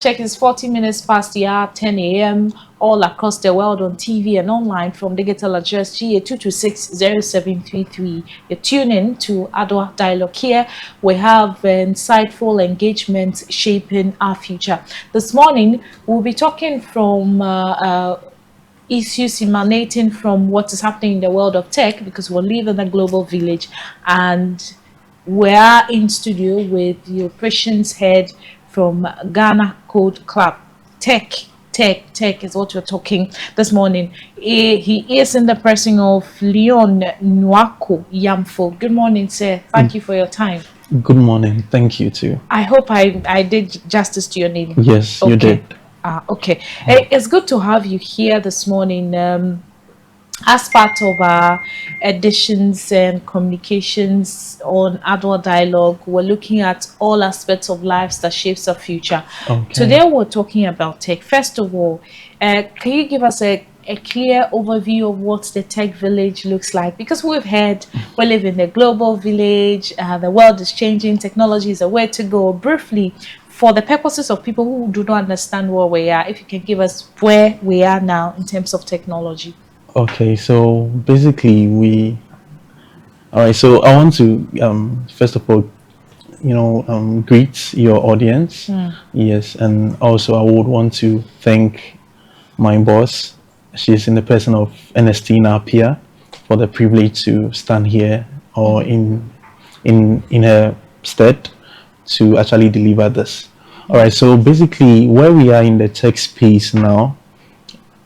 Check is 40 minutes past the hour, 10 a.m. all across the world on TV and online from digital address GA2260733. You tune in to Adoa Dialogue here. We have insightful engagement shaping our future. This morning, we'll be talking from issues emanating from what is happening in the world of tech because we live in a global village, and we are in studio with the operations head from Ghana Code Club. Tech is what we're talking this morning. He is in the person of Leon Nwako Yanful. Good morning, sir. Thank you for your time. Good morning. Thank you too. I hope I did justice to your name. Yes, you did. Okay. It's good to have you here this morning. As part of our editions and communications on Adult Dialogue, we're looking at all aspects of lives that shapes our future. Okay. Today, we're talking about tech. First of all, can you give us a clear overview of what the tech village looks like? Because we've heard we live in a global village, the world is changing, technology is a way to go. Briefly, for the purposes of people who do not understand where we are, if you can give us where we are now in terms of technology. Okay, so basically all right, so I want to first of all, greet your audience. Yes, and also I would want to thank my boss. She's in the person of Ernestina Pia for the privilege to stand here or in her stead to actually deliver this. All right, so basically where we are in the tech space now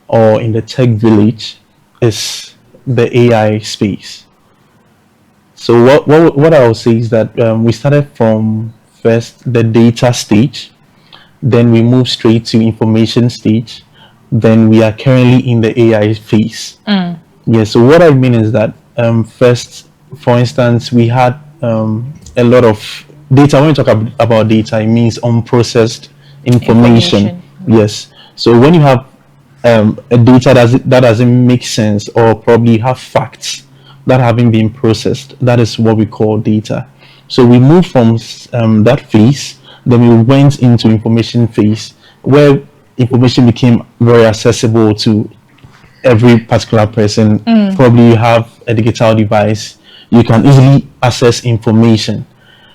or in the tech village is the AI space. So what I will say is that we started from first the data stage, then we moved straight to information stage, then we are currently in the AI phase. Yeah. So what I mean is that first, for instance, we had a lot of data. When we talk about data, it means unprocessed information. Yes. So when you have a data that doesn't make sense, or probably have facts that haven't been processed, that is what we call data. So we moved from that phase, then we went into information phase, where information became very accessible to every particular person. Probably you have a digital device, you can easily access information.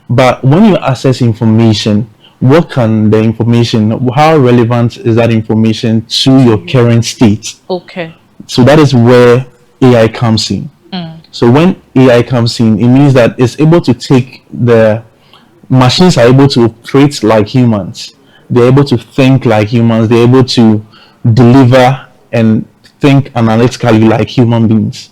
But when you access information, what can the information, how relevant is that information to your current state? Okay. So that is where AI comes in. So when AI comes in, it means that it's able to take the machines are able to operate like humans. They're able to think like humans. They're able to deliver and think analytically like human beings,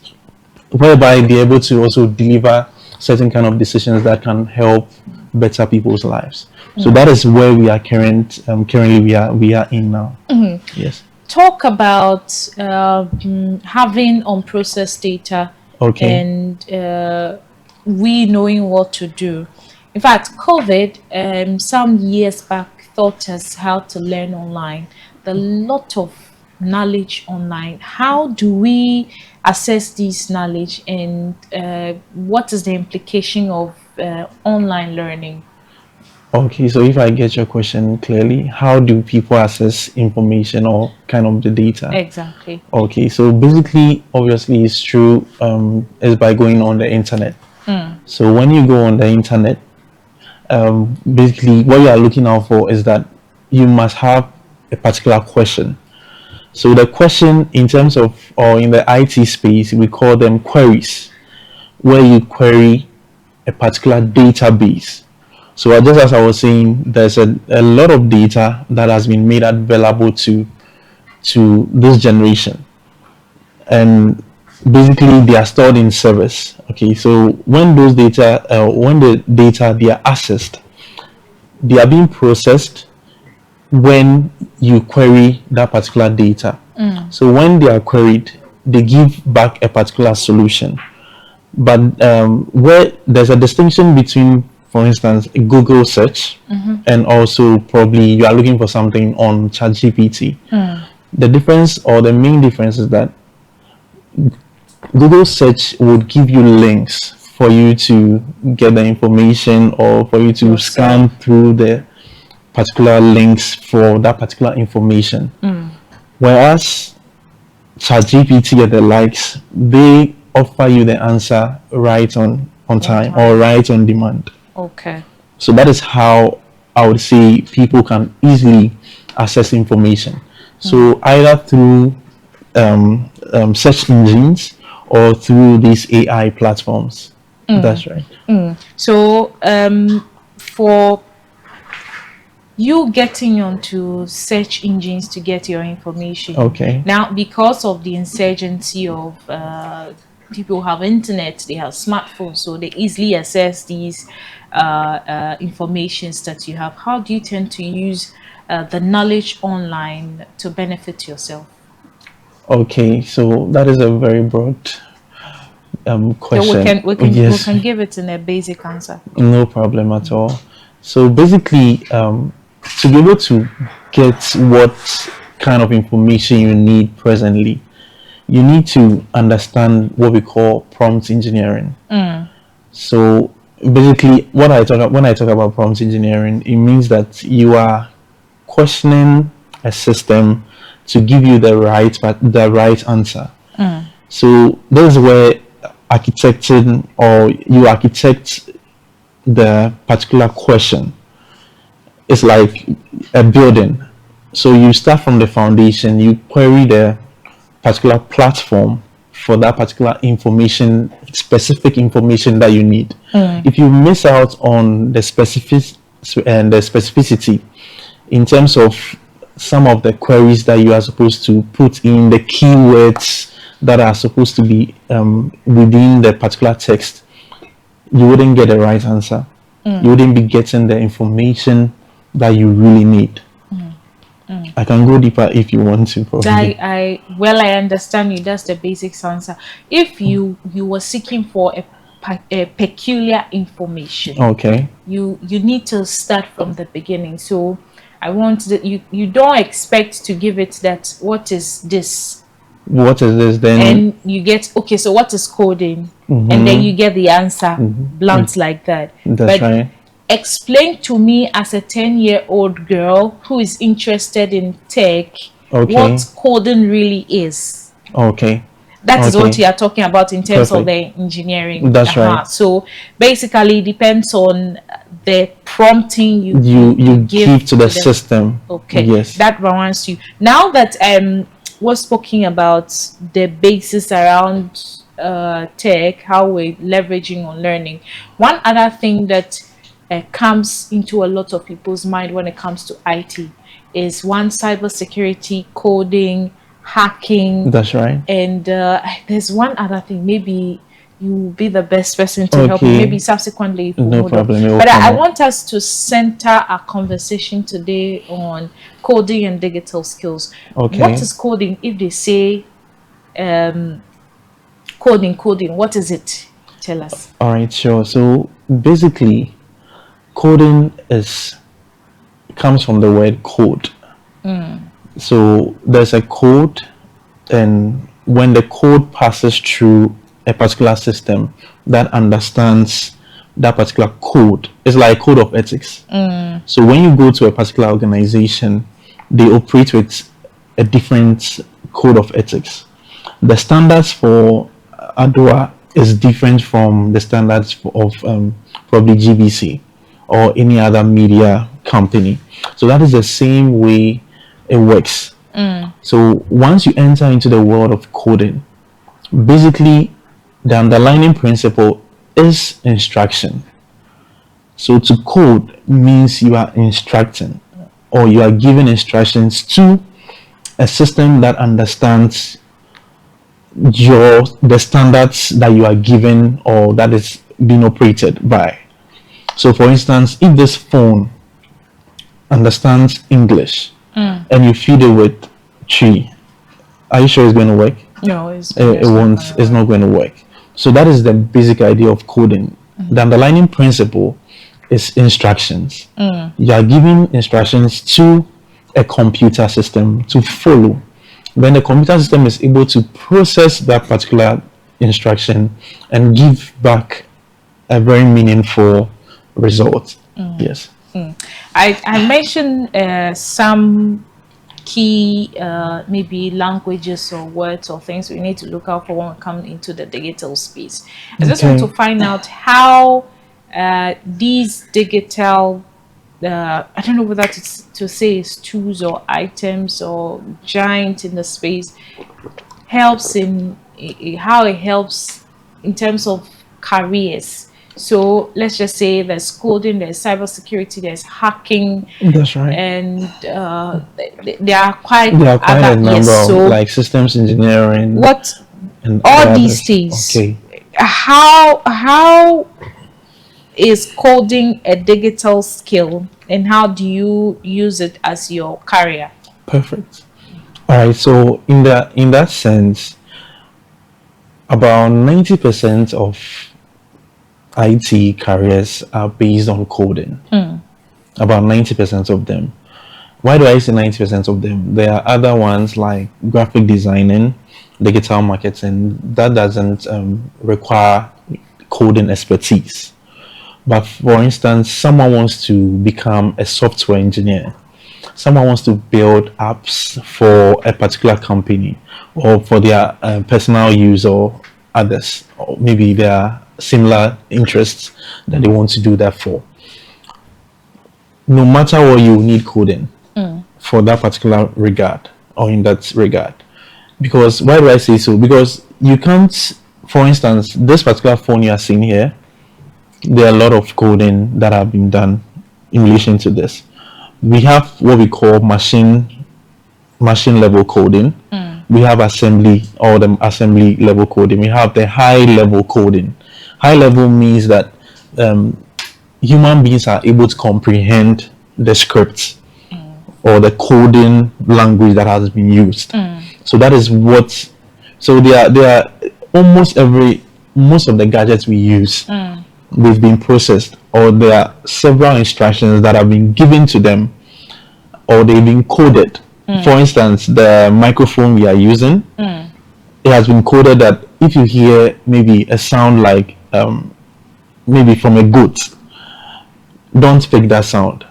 whereby they're able to also deliver certain kind of decisions that can help better people's lives. So that is where we are currently we are in now. Yes. Talk about having unprocessed data. Okay. And we knowing what to do. In fact, COVID some years back taught us how to learn online. A lot of knowledge online. How do we assess this knowledge, and what is the implication of online learning? Okay, so if I get your question clearly, how do people access information or kind of the data? Exactly. Okay, so basically, obviously, it's true. Is by going on the internet. So when you go on the internet, basically, what you are looking out for is that you must have a particular question. So the question, in terms of, or in the IT space, we call them queries, where you query a particular database. So just as I was saying, there's a lot of data that has been made available to this generation, and basically they are stored in servers. Okay, so when those data, when the data they are accessed, they are being processed when you query that particular data. So when they are queried, they give back a particular solution. But where there's a distinction between, for instance, Google search, and also probably you are looking for something on ChatGPT. The difference, or the main difference, is that Google search would give you links for you to get the information, or for you to scan through the particular links for that particular information. Whereas ChatGPT and the likes, they offer you the answer right on time or right on demand. Okay. So that is how I would say people can easily access information. So either through search engines or through these AI platforms. That's right. So for you getting onto search engines to get your information. Okay. Now, because of the insurgency of people who have internet, they have smartphones, so they easily access these informations that you have. How do you tend to use the knowledge online to benefit yourself? Okay, so that is a very broad So question. we Yes, can give it in a basic answer. no problem at all. So basically, to be able to get what kind of information you need presently, you need to understand what we call prompt engineering. So basically, what I talk when I talk about prompt engineering, it means that you are questioning a system to give you the right answer. So this is where architecting, or you architect the particular question. It's like a building. So you start from the foundation, you query the particular platform for that particular information, specific information that you need. If you miss out on the specificity in terms of some of the queries that you are supposed to put in, the keywords that are supposed to be within the particular text, you wouldn't get the right answer. You wouldn't be getting the information that you really need. I can go deeper if you want to. Probably. I understand you. That's the basic answer. If you were seeking for a peculiar information, Okay. you need to start from the beginning. So I want that you don't expect to give it that what is this, What is this then? and you get okay. So what is coding, and then you get the answer blunt like that. That's right. Explain to me, as a 10-year-old girl who is interested in tech, Okay. what coding really is. Okay. That is Okay. what you are talking about in terms of Perfect. the engineering. That's right. So basically, it depends on the prompting You give to the system. Okay. Yes. That warrants you. Now that we're speaking about the basis around tech, how we're leveraging on learning. One other thing that comes into a lot of people's mind when it comes to IT is cybersecurity, coding, hacking. That's right. And there's one other thing. Maybe you will be the best person to help me. Maybe subsequently. No problem. But I want us to center our conversation today on coding and digital skills. Okay. What is coding? If they say coding, what is it? Tell us. All right, sure. So basically, coding comes from the word code. So there's a code, and when the code passes through a particular system that understands that particular code, it's like a code of ethics. So when you go to a particular organization, they operate with a different code of ethics. The standards for Adoa is different from the standards of probably GBC or any other media company. So that is the same way it works. So once you enter into the world of coding, basically the underlying principle is instruction. So to code means you are instructing, or you are giving instructions to a system that understands the standards that you are given or that is being operated by. So for instance, if this phone understands English and you feed it with tree, are you sure it's going to work? No, It won't. It's not going to work. So that is the basic idea of coding. The underlying principle is instructions. You are giving instructions to a computer system to follow. Then the computer system is able to process that particular instruction and give back a very meaningful result. Yes. I mentioned some key maybe languages or words or things we need to look out for when we come into the digital space. I just want to Okay, find out how these digital I don't know whether to say it's tools or items or giant in the space helps in how it helps in terms of careers. So let's just say there's coding, there's cybersecurity, there's hacking, that's right. and there are quite There are quite a other, number yes. of So like systems engineering what and the all these others. things, Okay, how is coding a digital skill, and how do you use it as your career? perfect. All right. So in that sense, about 90% of IT careers are based on coding. About 90% of them. Why do I say 90% of them? There are other ones like graphic designing, digital marketing, that doesn't require coding expertise. But for instance, someone wants to become a software engineer, someone wants to build apps for a particular company or for their personal use or others, or maybe there are similar interests that they want to do that for. No matter what, you need coding for that particular regard or in that regard. Because why do I say so? Because you can't, for instance, this particular phone you are seeing here, there are a lot of coding that have been done in relation to this. We have what we call machine level coding. We have assembly or the assembly level coding. We have the high level coding. High level means that um, human beings are able to comprehend the script or the coding language that has been used. So that is what. So they are almost every most of the gadgets we use, they've been processed, or there are several instructions that have been given to them, or they've been coded. For instance, the microphone we are using, it has been coded that if you hear maybe a sound like maybe from a goat, don't pick that sound.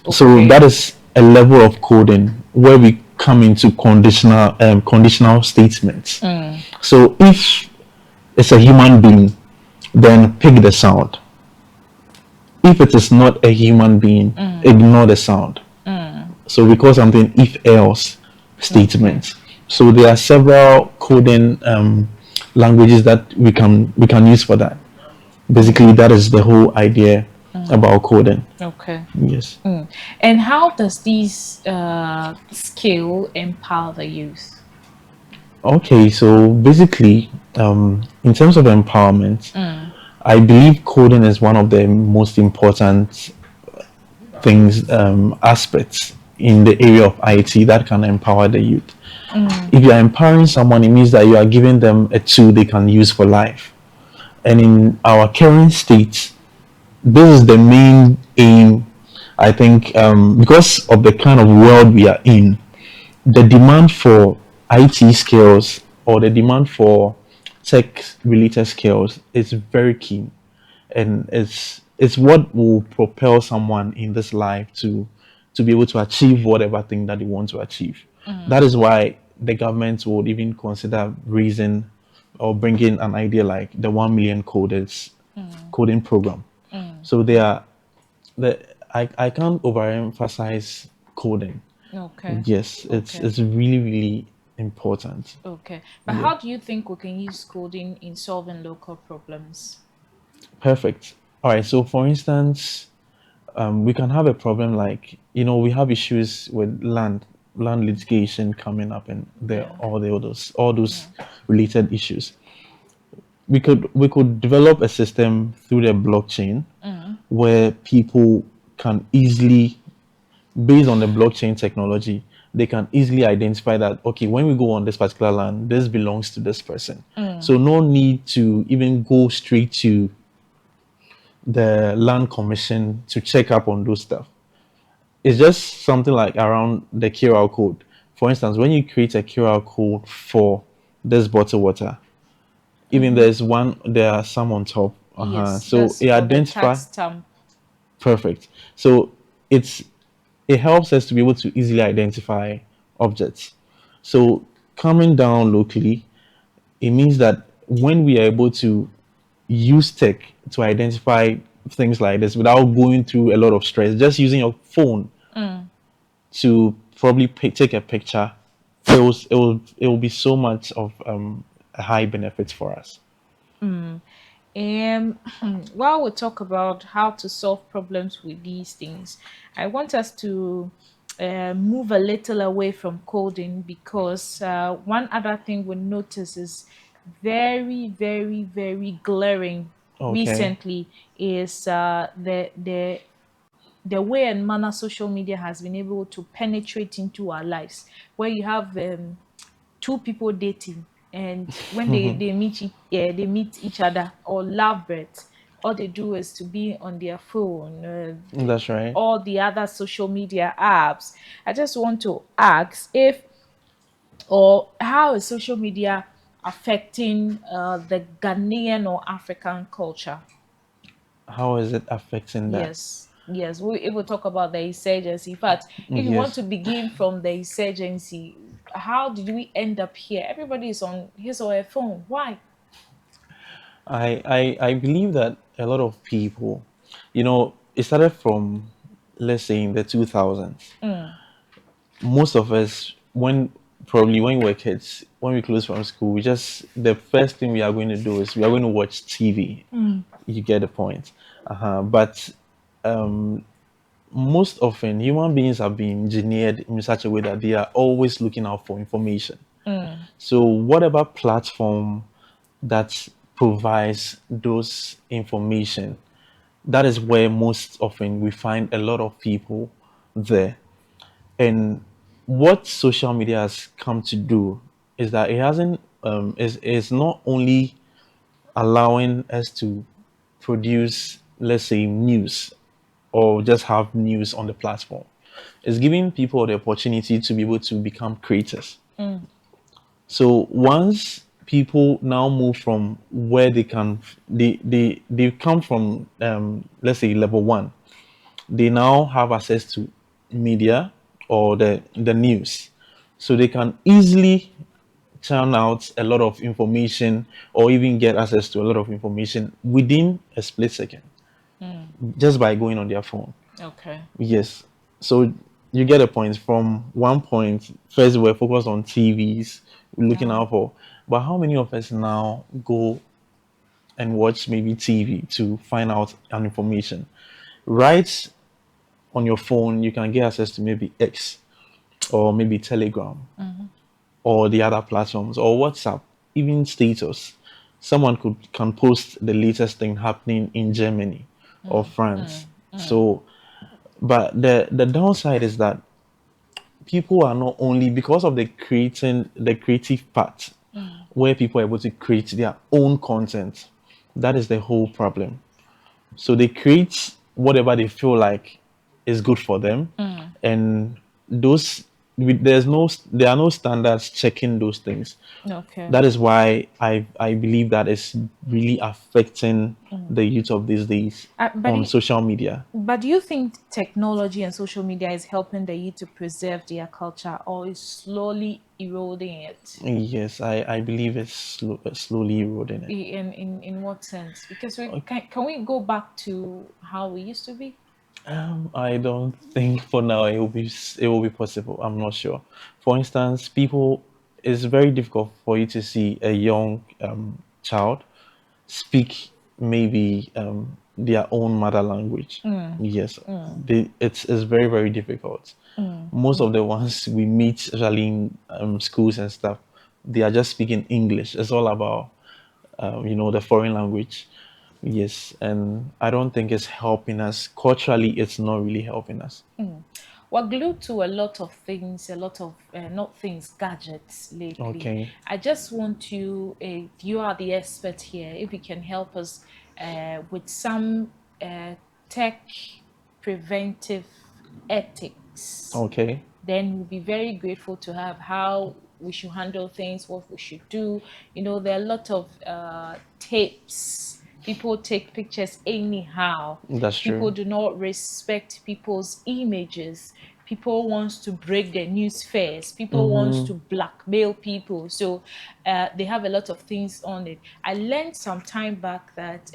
So Okay. that is a level of coding where we come into conditional statements. So if it's a human being, then pick the sound. If it is not a human being, ignore the sound. So we call something if else Okay. statements. So there are several coding languages that we can use for that. Basically, that is the whole idea about coding. Okay. Yes. And how does this skill empower the youth? Okay, so basically, in terms of empowerment, I believe coding is one of the most important things, aspects in the area of IT that can empower the youth. If you are empowering someone, it means that you are giving them a tool they can use for life. And in our current state, this is the main aim. I think because of the kind of world we are in, the demand for IT skills or the demand for tech related skills is very keen, and it's what will propel someone in this life to be able to achieve whatever thing that they want to achieve. That is why the government would even consider raising or bringing an idea like the 1 million coders coding program. So they are the I can't overemphasize coding. Okay. Yes, it's Okay. it's really really important. Okay. But Yeah, how do you think we can use coding in solving local problems? perfect. All right. So for instance, we can have a problem like we have issues with land litigation coming up, and there Yeah. all those related issues. We could develop a system through the blockchain where people can easily, based on the blockchain technology, they can easily identify that, okay, when we go on this particular land, this belongs to this person. So no need to even go straight to the land commission to check up on those stuff. It's just something like around the QR code. For instance, when you create a QR code for this bottled water, even there are some on top. Yes, So that's it for the identify, tax stamp. Perfect. So it's it helps us to be able to easily identify objects. So coming down locally, it means that when we are able to use tech to identify things like this without going through a lot of stress, just using your phone to probably take a picture, it will be so much of a high benefit for us. Um, while we talk about how to solve problems with these things, I want us to move a little away from coding because one other thing we notice is very, very, very glaring Okay. recently is the way and manner social media has been able to penetrate into our lives, where you have two people dating, and when they meet each other, or lovebirds, all they do is to be on their phone, That's right. all the other social media apps. I just want to ask if or how is social media affecting the Ghanaian or African culture. How is it affecting that? Yes, we will talk about the insurgency. In fact, if you want Yes. to begin from the insurgency, how did we end up here? Everybody is on his or her phone. Why? I believe that a lot of people, it started from, let's say, in the 2000s. Most of us, when we were kids, when we close from school, the first thing we are going to do is we are going to watch TV. You get the point. But most often, human beings have been engineered in such a way that they are always looking out for information. So whatever platform that provides those information, that is where most often we find a lot of people there. And what social media has come to do is that it hasn't is not only allowing us to produce, let's say, news or just have news on the platform. It's giving people the opportunity to be able to become creators. So once people now move from where they come from, let's say level one, they now have access to media or the news, so they can easily churn out a lot of information or even get access to a lot of information within a split second just by going on their phone. Okay. Yes. So you get a point. From one point, first we're focused on TVs, looking Yeah. out for. But how many of us now go and watch maybe TV to find out an information? Right on your phone, you can get access to maybe X or maybe Telegram or the other platforms or WhatsApp, even status. Someone can post the latest thing happening in Germany or France. So, but the downside is that people are not only because of the creative part where people are able to create their own content. That is the whole problem. So they create whatever they feel like is good for them, and those there are no standards checking those things. Okay. That is why I believe that it's really affecting the youth of these days Uh, but on y- social media. but do you think technology and social media is helping the youth to preserve their culture, or is slowly eroding it? Yes, I believe it's slowly eroding it. In what sense? Because can we go back to how we used to be? I don't think for now it will be possible. I'm not sure. For instance, people it's very difficult for you to see a young child speak maybe their own mother language. Yes, it's very very difficult. Most of the ones we meet, especially in schools and stuff, they are just speaking English. It's all about the foreign language. Yes, and I don't think it's helping us culturally. It's not really helping us. We're glued to a lot of things, a lot of not things, gadgets lately. Okay, I just want you, you are the expert here, if you can help us with some tech preventive ethics, okay, then we'll be very grateful to have how we should handle things, what we should do. You know, there are a lot of tips People take pictures anyhow. That's People true. do not respect people's images. People wants to break the news first. People wants Mm-hmm. to blackmail people. So they have a lot of things on it. I learned some time back that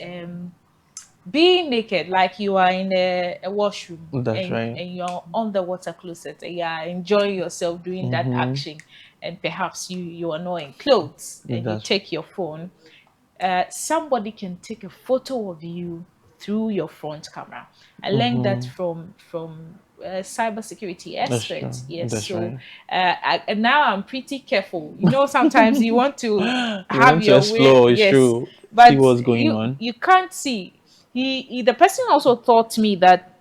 being naked, like you are in a washroom That's right. and you're on the water closet and you're enjoying yourself doing that Mm-hmm. action, and perhaps you are not in clothes and you That's take your phone, somebody can take a photo of you through your front camera. I learned that mm-hmm. from cybersecurity That's true. experts. Yes, That's so right. and now I'm pretty careful. You know, sometimes you want to You have want to your way, explore, it's yes, true. See but what's going you on. you can't see. The person also taught me that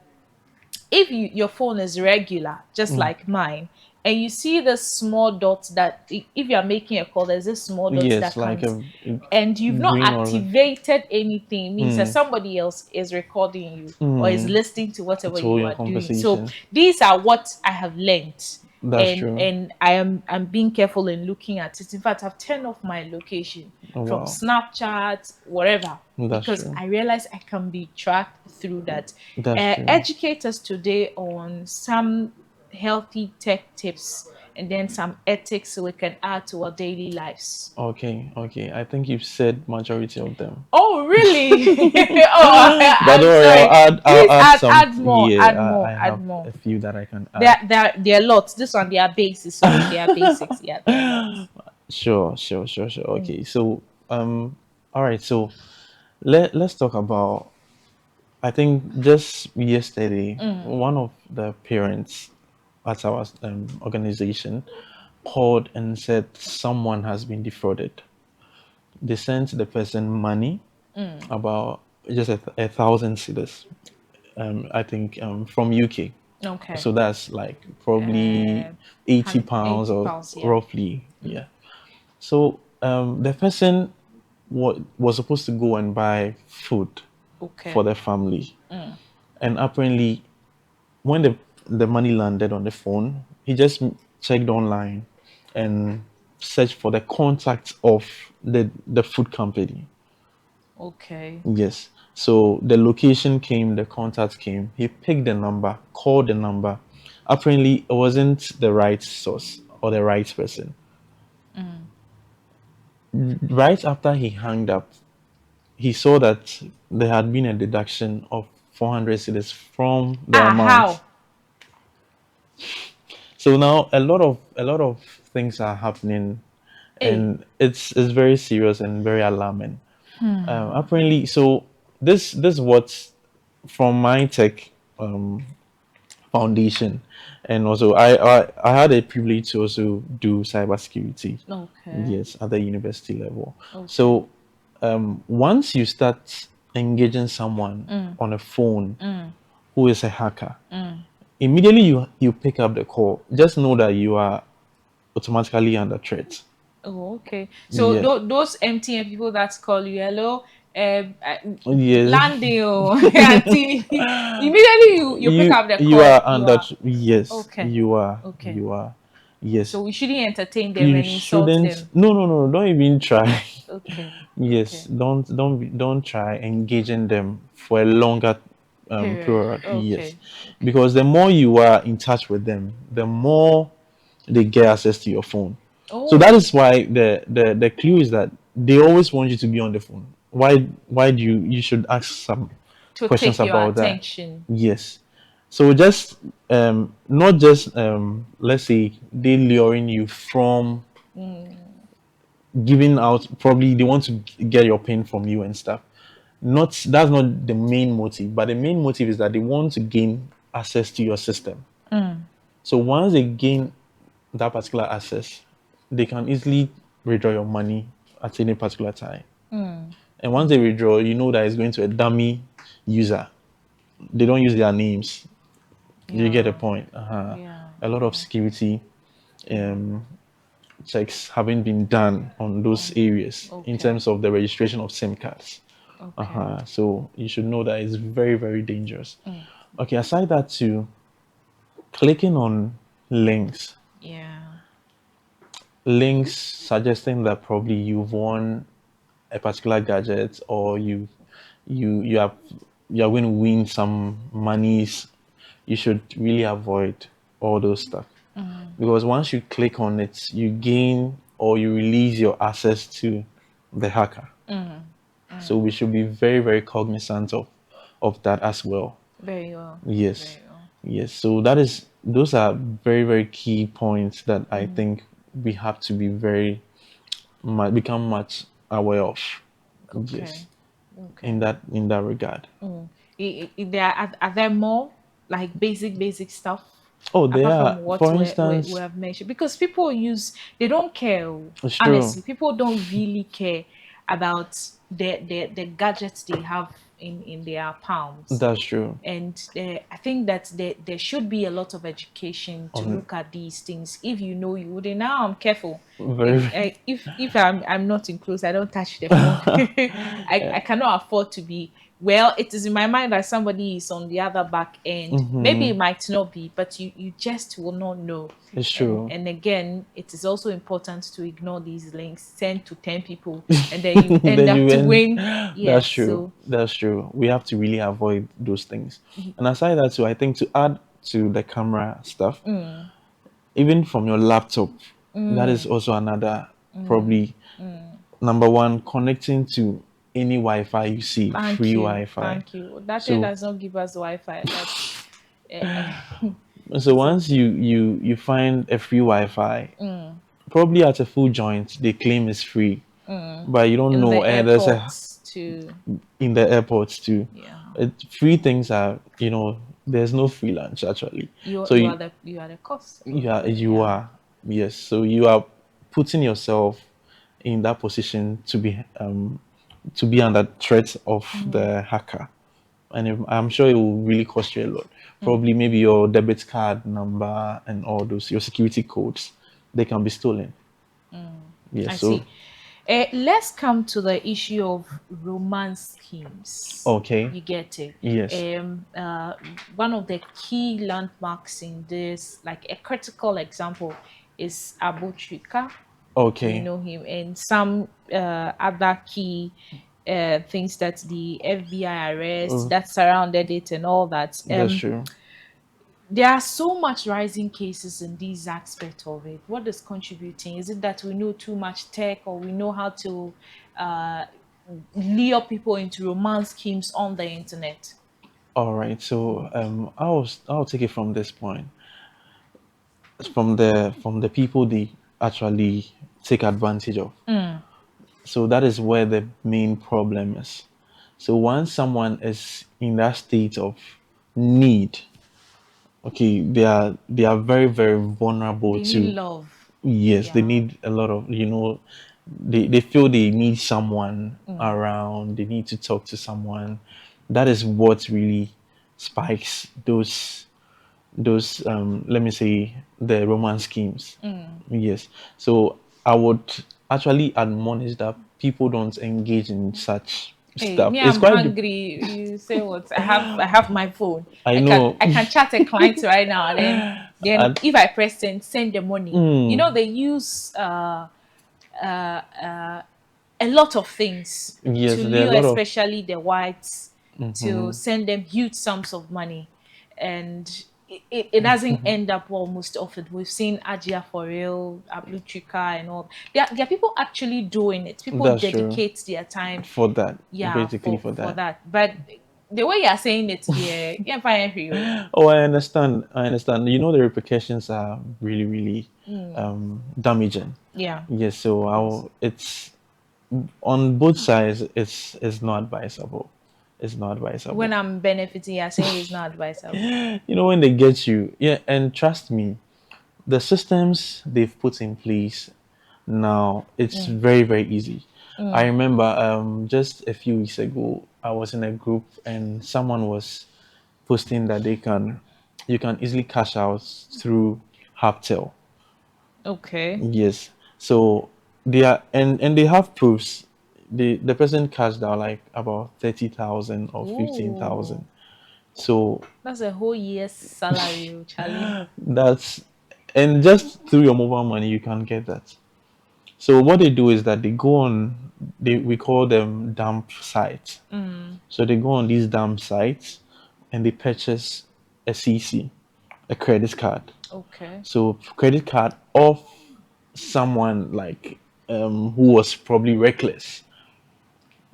if your phone is regular, just Mm. like mine, and you see the small dots that if you are making a call, there's this small dots Yes, that like comes, a and you've not green or activated anything, means that mm. somebody else is recording you or is Mm. listening to whatever To you your are doing. So conversation. these are what I have learned, That's true. and I'm being careful in looking at it. In fact, I've turned off my location Oh, from wow. Snapchat, whatever, That's because true. I realize I can be tracked through that. That's true. Educate us today on some healthy tech tips and then some ethics so we can add to our daily lives. Okay, okay. I think you've said majority of them. Oh, really? But don't I'm worry, sorry. I'll Please add add, some. add more, Yeah, add more, I add have more. a few that I can There, add. there are lots. This one, they are basics, so they are basics. Yeah, there are lots. Sure, sure, sure, sure. Mm, Okay, so all right. So let's talk about. I think just yesterday, mm. one of the parents at our organization called and said someone has been defrauded. They sent the person money, about just a thousand cedis, I think, from UK. Okay. So that's like probably 80 pounds 80 or pounds. Yeah. roughly, yeah. So the person was supposed to go and buy food Okay. for the family, and apparently when the money landed on the phone, he just checked online and searched for the contact of the food company. Okay. Yes. So the location came, the contact came. He picked the number, called the number. Apparently, it wasn't the right source or the right person. Right after he hung up, he saw that there had been a deduction of 400 cedis from the Ah, amount. how? So now a lot of things are happening, Hey. and it's very serious and very alarming. Apparently, so this what from my tech foundation, and also I had a privilege to also do cybersecurity, Okay. yes, at the university level. Okay. So once you start engaging someone on a phone who is a hacker, immediately you pick up the call, just know that you are automatically under threat. Oh, okay. So Yeah. those MTN people that call you, hello, Yes. landing, oh, auntie, immediately you pick you up the you call. are You under are yes, okay. you are, Okay. you are, yes. So we shouldn't entertain them You and insult shouldn't, them. no, no, no, don't even try. Okay. Yes, Okay. don't try engaging them for a longer Period. period. Yes, Okay. Okay. because the more you are in touch with them, the more they get access to your phone. So that Oh, is why the clue is that they always want you to be on the phone. Why do you should ask some to questions take your about that? attention. Yes. So just not just let's say they luring you from giving out, probably they want to get your pin from you and stuff. Not That's not the main motive, but the main motive is that they want to gain access to your system. So once they gain that particular access, they can easily withdraw your money at any particular time. And once they withdraw, you know that it's going to a dummy user. They don't use their names. You get the Yeah. point. Yeah. A lot of Yeah. security Yeah. um, checks having been done on those Oh, areas in okay. terms of the registration of SIM cards. Okay. So you should know that it's very, very dangerous. Okay, aside that too, clicking on links, Yeah. links suggesting that probably you've won a particular gadget, or you you have you're going to win some monies, you should really avoid all those stuff, because once you click on it, you gain or you release your access to the hacker. So we should be very, very cognizant of that as well. Very well. Yes, Very well. yes. So that is those are very, very key points that I think we have to be very become much aware of. Okay. Yes, Okay. in that regard. Are there more like basic stuff Oh, there apart from are, what for we instance, have mentioned? Because people they don't care. it's true. Honestly, people don't really care about the gadgets they have in their palms. That's true. And I think that there should be a lot of education to On look at these things. If you know, you wouldn't. Now I'm careful. very If I'm not in close, I don't touch the phone. I cannot afford to be. Well, it is in my mind that somebody is on the other back end. Maybe it might not be, but you just will not know. it's And true. and again, it is also important to ignore these links. Send to 10 people, and then you end Then up you to win. win. That's Yes. true. So That's true. We have to really avoid those things. And aside that too, I think to add to the camera stuff, even from your laptop, that is also another, probably number one, connecting to any Wi-Fi you see, thank free you, Wi-Fi. thank you. That thing So does not give us Wi-Fi. That's so so. once you find a free Wi-Fi, probably at a full joint, they claim it's free, but you don't In know. the And there's a airports too. in the airports too. Yeah, Free things are, there's no free lunch actually. you So you are the cost. you Yeah. are, yes. So you are putting yourself in that position to be under threat of the hacker, and I'm sure it will really cost you a lot. Probably maybe your debit card number and all those your security codes, they can be stolen. Yes. I So see. Let's come to the issue of romance schemes. okay. You get it. Yes. One of the key landmarks in this, like a critical example, is Abu Trika. You Okay. know him, and some other key things that the FBI arrest Uh, that surrounded it and all that. that's true. There are so much rising cases in these aspects of it. What is contributing? Is it that we know too much tech, or we know how to uh, lure people into romance schemes on the internet? All right. So I'll take it from this point. From the people they actually take advantage of. So that is where the main problem is. So once someone is in that state of need, okay, they are very, very vulnerable They need to, love. yes, they Yeah. need a lot of, they feel they need someone around, they need to talk to someone. That is what really spikes those let me say the romance schemes. Yes. So I would actually admonish that people don't engage in such Hey, stuff. me, It's I'm quite hungry. You say what? I have my phone. I I can know. I can chat a client right now. Then And, if I press send the money. You know mm, they use a lot of things yes, to there are a lure, lot of especially the whites, to send them huge sums of money, and it doesn't end up well most often. We've seen Ajia for real, Abluchika, and all. There are people actually doing it. People that's true dedicate their time, for that, yeah, basically for for for that. that. But the way you're saying it, yeah, fine for you. Oh, I understand. I understand. The repercussions are really, really damaging. Yeah. Yes, so Yes. it's on both sides. It's not advisable. It's not When advisable. I'm benefiting, you're saying it's not advisable. When they get you, yeah, and trust me, the systems they've put in place now, it's very, very easy. I remember just a few weeks ago, I was in a group and someone was posting that you can easily cash out through Haptel. Okay. Yes. So they are, and they have proofs. The person cashed out like about 30,000 or Ooh. 15,000. So That's a whole year's salary, Charlie. that's, and just through your mobile money you can get that. So what they do is that they go on, we call them dump sites. So they go on these dump sites and they purchase a CC, a credit card. Okay. So credit card of someone like who was probably reckless.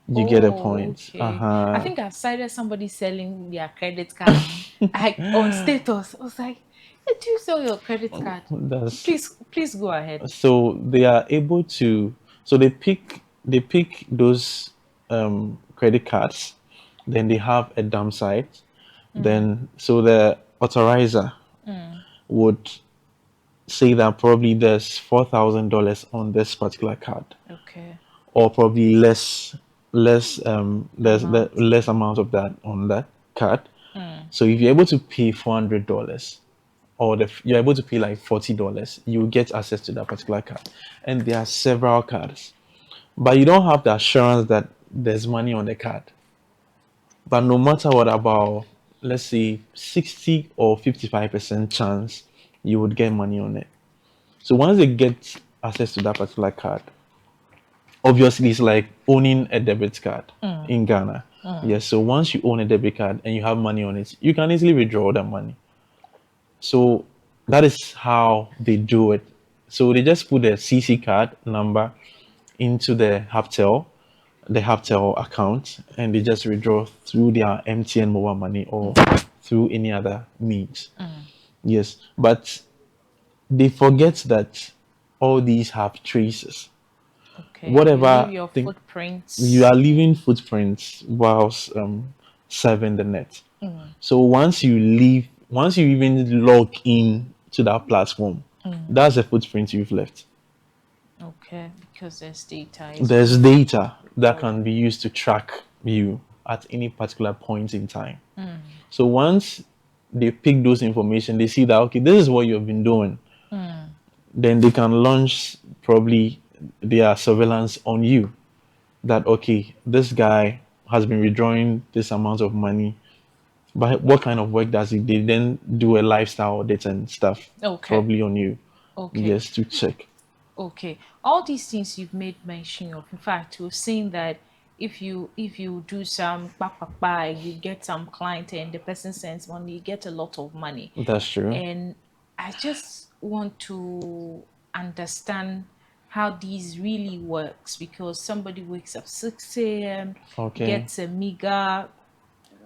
You get a Oh, point. okay. I Uh-huh. think I cited somebody selling their credit card. I on status. I was like, hey, do you sell your credit card? That's Please go ahead. so they are able to, so they pick those credit cards, then they have a dump site, then so the authorizer would say that probably there's $4,000 on this particular card, Okay. or probably there's the Amount. less amount of that on that card. So if you're able to pay $400, or you're able to pay like $40, you get access to that particular card. And there are several cards, but you don't have the assurance that there's money on the card. But no matter what, about let's say 60 or 55% chance you would get money on it. So once they get access to that particular card, obviously it's like owning a debit card in Ghana. Yes, so once you own a debit card and you have money on it, you can easily withdraw that money. So that is how they do it. So they just put the CC card number into the Haptel account, and they just withdraw through their MTN mobile money or through any other means. Yes, but they forget that all these have traces. Okay. You leave Whatever your thing, you footprints. are leaving footprints whilst serving the net. So once you even log in to that platform, that's a footprint you've left. Okay. Because there's data is There's being data that recorded. can be used to track you at any particular point in time. So once they pick those information, they see that okay, this is what you've been doing. Then they can launch probably their surveillance on you. That okay, this guy has been withdrawing this amount of money, but what kind of work does he? They then do a lifestyle audit and stuff, Okay. probably on you, Okay. yes, to check. Okay, all these things you've made mention of. In fact, we've seen that if you do some you get some client and the person sends money, you get a lot of money. That's true. And I just want to understand how these really works because somebody wakes up 6 a.m., Okay. gets a meager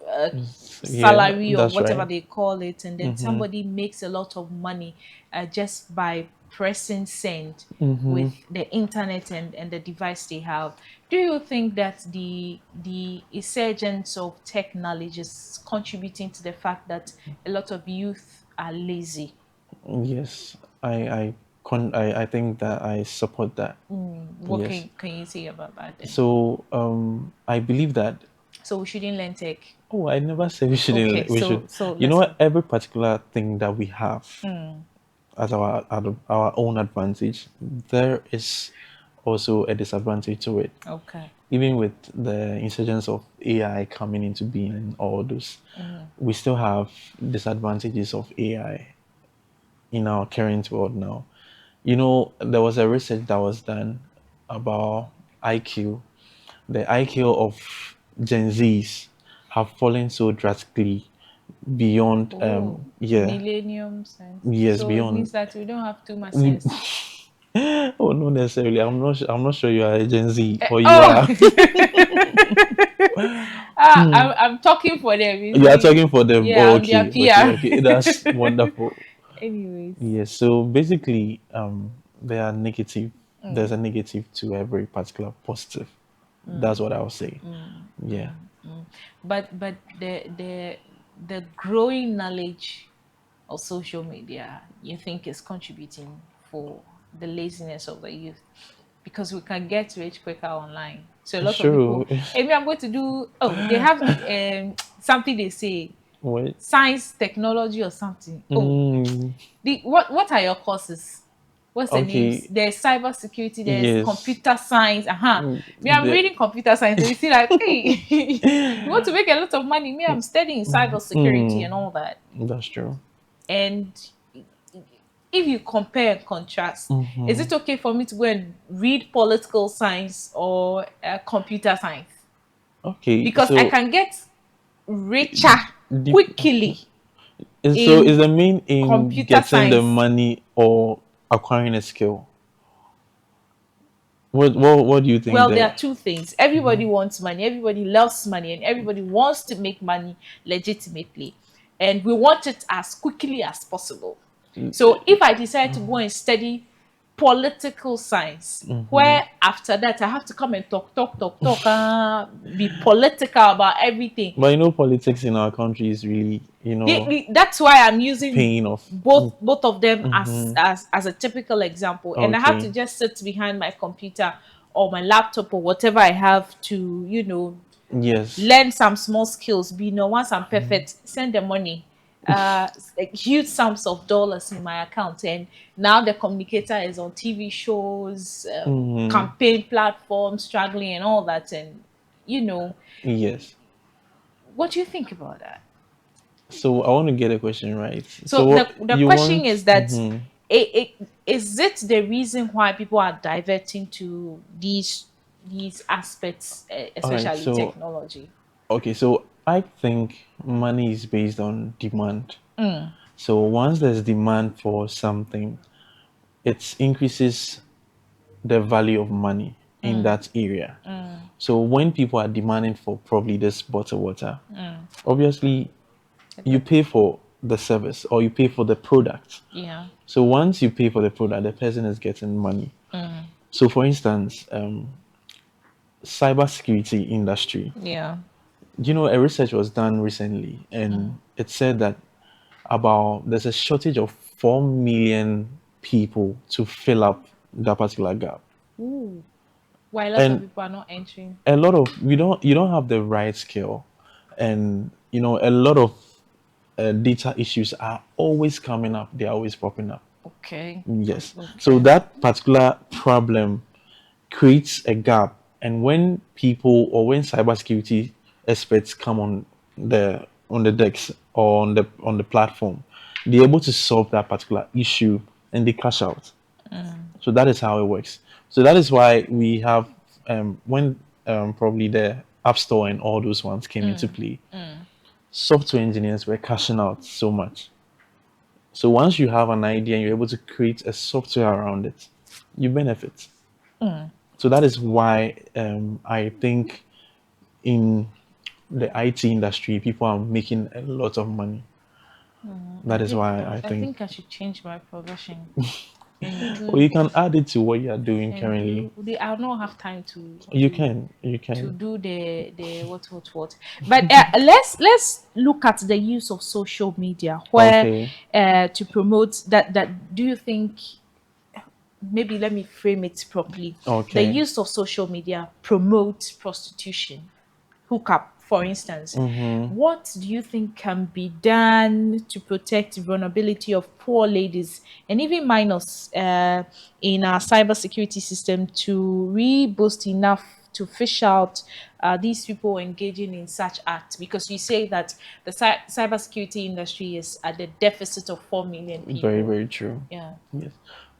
Yeah, salary or that's whatever right. they call it, and then somebody makes a lot of money just by pressing send with the internet and the device they have. Do you think that the resurgence of tech knowledge is contributing to the fact that a lot of youth are lazy? Yes, I think that I support that. What Yes. can you say about that then? So I believe that. So we shouldn't learn tech. Oh, I never say we Okay, shouldn't. We should. so You know let's what? Every particular thing that we have as our own advantage, there is also a disadvantage to it. okay. Even with the insurgence of AI coming into being and all those, we still have disadvantages of AI in our current world now. You know, there was a research that was done about IQ. The IQ of Gen Zs have fallen so drastically beyond, Oh, yeah, millennium sense. yes, So it beyond. means that we don't have too much sense. Oh, not necessarily. I'm not sure you are a Gen Z or you Oh, are. I'm talking for them. You You are see, talking for them. yeah, Oh, I'm their okay, okay, PR. okay. That's wonderful. Anyways, Yes. So basically, there are negative. There's a negative to every particular positive. That's what I would say. Yeah. but the growing knowledge of social media, you think is contributing for the laziness of the youth because we can get rich quicker online. So a lot of Sure. people, hey, me, I'm going to do. Oh, they have something they say Wait. science, technology, or something. Oh, Mm, what are your courses? What's the names? okay. There's cyber security, there's Yes. computer science. Me, I'm The, reading computer science, and you see, like, hey, you want to make a lot of money. Me, I'm studying cyber security and all that. that's true. And if you compare and contrast, is it okay for me to go and read political science or computer science? Okay, Because I so can get richer the, quickly so in is the main aim computer getting the science. money or acquiring a skill? What do you think Well, there there? are two things. Everybody wants money, everybody loves money, and everybody wants to make money legitimately. And we want it as quickly as possible. So if I decide to go and study political science, Mm-hmm. where after that I have to come and talk, be political about everything. But politics in our country is really, That's why I'm using pain of. both of them as Mm-hmm. as a typical example, and I have to Okay. just sit behind my computer or my laptop or whatever I have to Yes. learn some small skills. Once I'm perfect, send the money, like huge sums of dollars in my account, and now the communicator is on TV shows, Mm-hmm. campaign platforms, struggling and all that. And you know Yes. what do you think about that? So I want to get a question right. So So what the you question want? is that, Mm-hmm. is it the reason why people are diverting to these aspects, All right. especially So technology? okay. So I think money is based on demand. So once there's demand for something, it increases the value of money in that area. So when people are demanding for probably this bottled water, obviously you pay for the service or you pay for the product. Yeah. So once you pay for the product, the person is getting money. So for instance, cybersecurity industry. Yeah. A research was done recently, and it said that about there's a shortage of 4 million people to fill up that particular gap. Ooh. Why lots of And people are not entering? a lot of you don't have the right skill, and a lot of data issues are always coming up. They're always popping up. Okay. Yes. So Okay. that particular problem creates a gap. And when people or when cybersecurity experts come on the decks or on the platform, they're able to solve that particular issue and they cash out. So that is how it works. So that is why we have when probably the App Store and all those ones came into play, software engineers were cashing out so much. So once you have an idea and you're able to create a software around it, you benefit. So that is why I think in the IT industry, people are making a lot of money. I That is think why I I think, think I should change my profession and or do you can add it to what you are doing and currently. do the I'll not have time to You to can. do the what. But let's look at the use of social media where Okay, to promote that. Do you think, maybe let me frame it properly, the okay. use of social media promotes prostitution, hookup, for instance? Mm-hmm. What do you think can be done to protect the vulnerability of poor ladies and even minors in our cybersecurity system to boost enough to fish out these people engaging in such acts? Because you say that the cybersecurity industry is at the deficit of 4 million Very, people. very true. Yeah. Yes.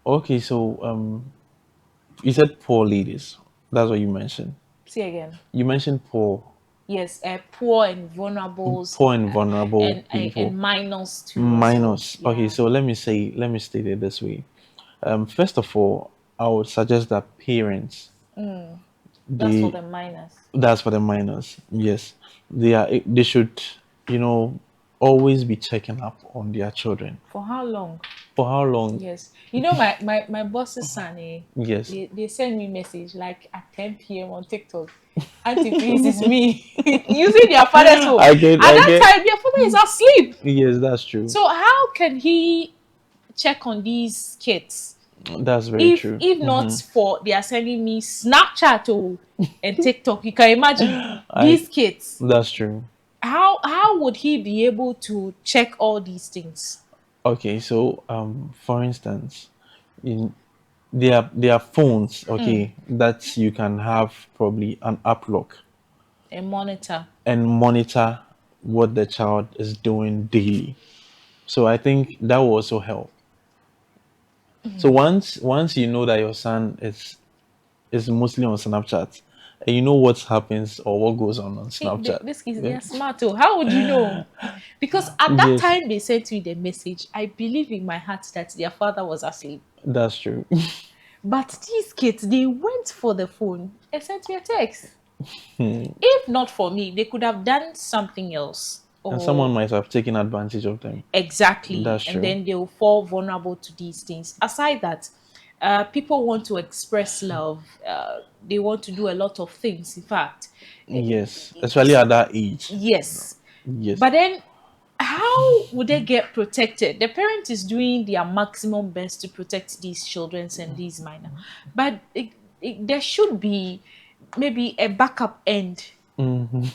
Okay, so you said poor ladies. That's what you mentioned. Say again. You mentioned poor, Yes, poor and vulnerables, poor and vulnerable and people. minors too as well. Minus. Okay, Yeah. so let me state it this way. First of all, I would suggest that parents, That's for they the minors. that's for the minors. Yes, they should, you know, always be checking up on their children. For how long? For how long? Yes. My boss's son, Yes. they send me message like at 10 p.m. on TikTok. Auntie, please, it's me. Using their father's phone. I get, At I that get. time, their father is asleep. Yes, that's true. So how can he check on these kids? That's very If true. not for they are sending me Snapchat and TikTok, you can imagine I. these kids. That's true. How would he be able to check all these things? Okay, so for instance, in there are phones, okay, that you can have probably an app lock A monitor. and monitor what the child is doing daily. So I think that will also help. So once you know that your son is mostly on Snapchat, and you know what happens or what goes on Hey, Snapchat. this kids, they Yeah. are smart. Oh, how would you know? Because at that Yes, time they sent me the message, I believe in my heart that their father was asleep. that's true. But these kids, they went for the phone and sent me a text. If not for me, they could have done something else. And someone Or might have taken advantage of them. exactly. That's And true. then they'll fall vulnerable to these things. Aside that, people want to express love. They want to do a lot of things. In fact, Yes, especially at that age. yes. Yes. But then how would they get protected? The parent is doing their maximum best to protect these children and these minor, but there should be maybe a backup end. Hmm.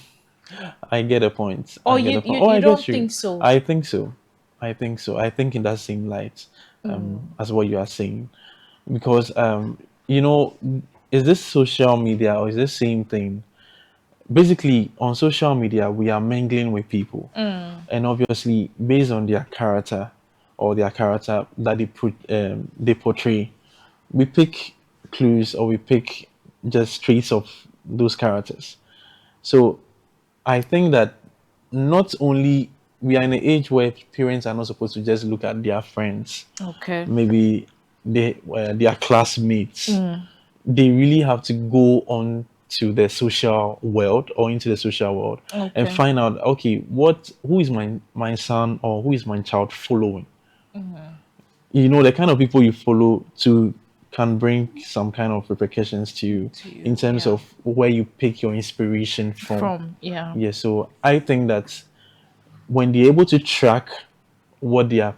I get a point. Or I get you a point. you, Oh, you I get don't you. think so? I think so. I think so. I think in that same light, Mm, as what you are saying, because you know, is this social media or is this same thing? Basically, on social media, we are mingling with people, mm, and obviously, based on their character or their character that they portray, we pick clues or we pick just traits of those characters. So I think that not only we are in an age where parents are not supposed to just look at their friends, okay. maybe their classmates. Mm, They really have to go on to the social world or into the social world and okay. find out, okay, who is my son or who is my child following? You know, the kind of people you follow to can bring some kind of repercussions to you To in you, terms yeah. of where you pick your inspiration from. From, yeah. Yeah, so I think that when they're able to track what their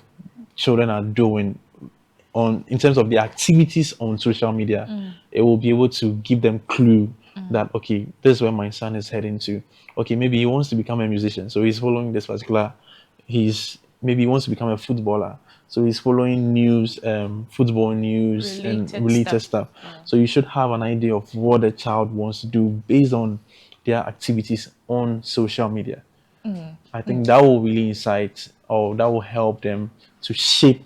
children are doing on in terms of the activities on social media, it will be able to give them clue that okay, this is where my son is heading to. Okay, maybe he wants to become a musician, so he's following this particular. He's maybe he wants to become a footballer, so he's following news, football news and Related related stuff. stuff. Yeah. So you should have an idea of what the child wants to do based on their activities on social media. I think that will really incite or that will help them to shape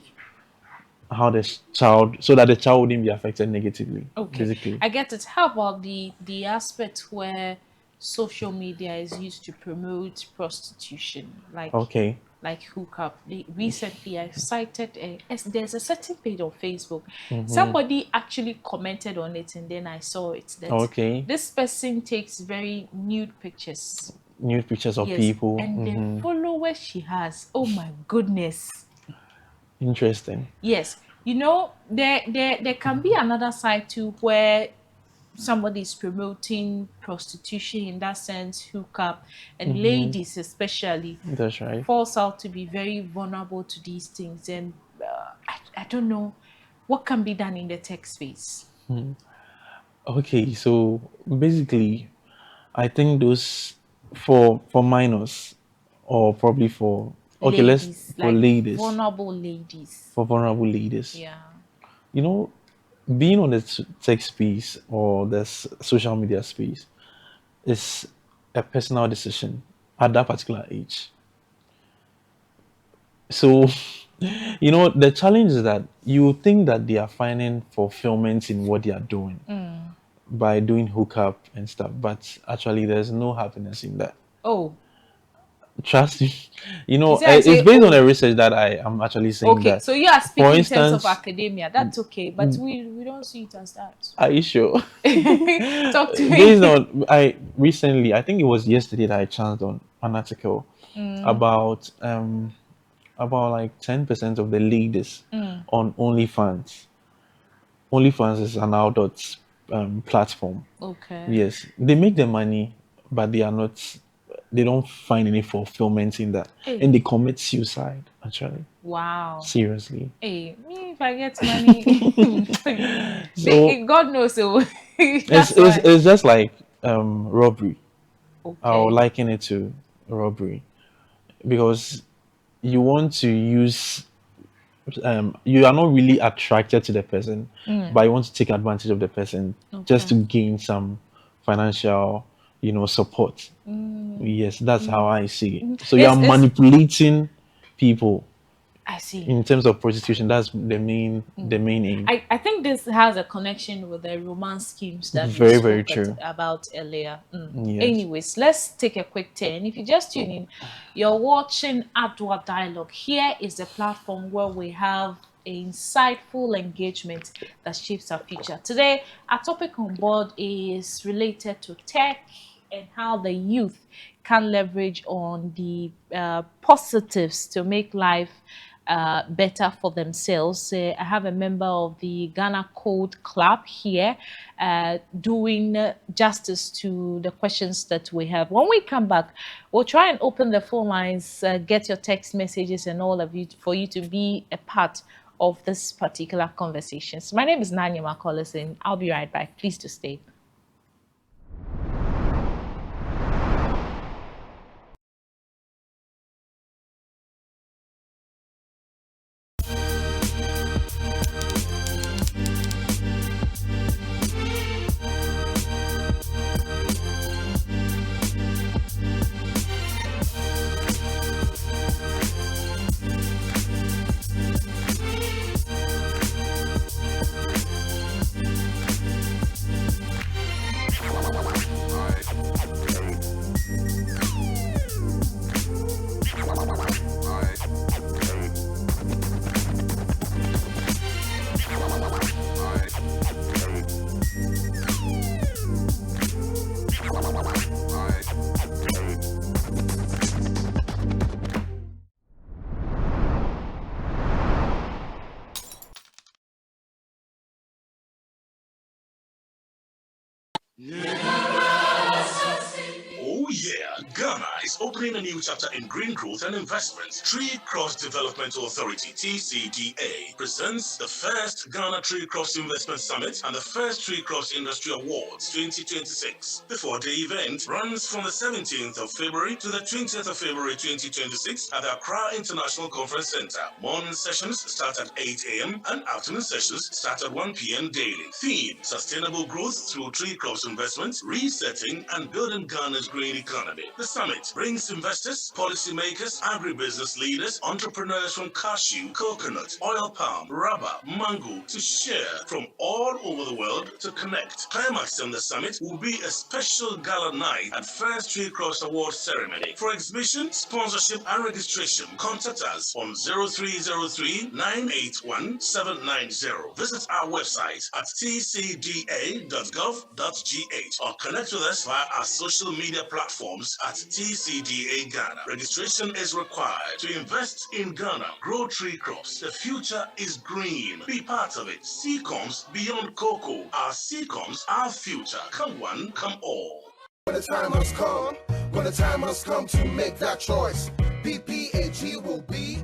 how the child so that the child wouldn't be affected negatively Okay, basically. I get it. How about the aspect where social media is used to promote prostitution, Okay. like hookup? Recently, I cited there's a certain page on Facebook. Mm-hmm. Somebody actually commented on it, and then I saw it that Okay. this person takes very nude pictures. Nude pictures of Yes, people. and the Mm-hmm. followers she has, oh my goodness. Interesting. Yes, there can be another side too where somebody is promoting prostitution in that sense, hookup, and Mm-hmm. ladies especially That's right. falls out to be very vulnerable to these things. And I don't know what can be done in the tech space. Okay, so basically I think those for minors or probably for okay, let's Ladies, for like ladies, vulnerable ladies. for vulnerable ladies. Yeah. You know, being on the tech space or the social media space is a personal decision at that particular age. So, you know, the challenge is that you think that they are finding fulfillment in what they are doing by doing hookup and stuff, but actually, there's no happiness in that. Oh, Trust me. You you know, say I it's say based on oh. a research that I am actually saying Okay, that. so you are For speaking in terms of instance, academia. That's okay, but we don't see it as that. are you sure? Talk to Based me. on I recently, I think it was yesterday that I chanced on an article about like 10% of the ladies on OnlyFans. OnlyFans is an adult platform. Okay. Yes, they make the money, but they are not. They don't find any fulfillment in that, and Hey, they commit suicide. Actually, wow. seriously. Hey, me if I get money, So God knows. So it's that's it's, why. it's just like robbery. I'll Okay. liken it to robbery because you want to use you are not really attracted to the person, but you want to take advantage of the person just Okay. to gain some financial, support. Yes, that's how I see it. So you are It's manipulating people. I see. In terms of prostitution, that's the main aim. I think this has a connection with the romance schemes that we Very, very spoke true. about earlier. Yes. Anyways, let's take a quick turn. If you just tune in, you're watching Adoa Dialogue. Here is the platform where we have insightful engagement that shapes our future. Today, our topic on board is related to tech and how the youth can leverage on the positives to make life better for themselves. I have a member of the Ghana Code Club here doing justice to the questions that we have. When we come back, we'll try and open the phone lines, get your text messages and all of you for you to be a part of this particular conversations. My name is Nanya Macaulay. I'll be right back. Please to stay. Oh yeah, Ghana is opening a new chapter in green growth and investments. Tree Cross Developmental Authority (TCDA) presents the first Ghana Tree Cross Investment Summit and the first Tree Cross Industry Awards 2026. The four-day event runs from the 17th of February to the 20th of February 2026 at the Accra International Conference Center. Morning sessions start at 8 a.m. and afternoon sessions start at 1 p.m. daily. Theme: Sustainable Growth through Tree Cross Investments, Resetting and Building Ghana's Green Economy. The summit brings investors, policymakers, agribusiness leaders, entrepreneurs from cashew, coconut, oil palm, rubber, mango to share from all over the world to connect. Climax on the summit will be a special gala night at First Tree Cross Award ceremony. For exhibition, sponsorship and registration, contact us on 0303 981 790. Visit our website at tcda.gov.gh or connect with us via our social media platforms at TCDA Ghana. Registration is required to invest in Ghana. Grow Tree Crops. The future is green. Be part of it. Seacoms beyond cocoa. Our Seacoms, our future. Come one, come all. When the time must come, when the time must come to make that choice, BPAG will be.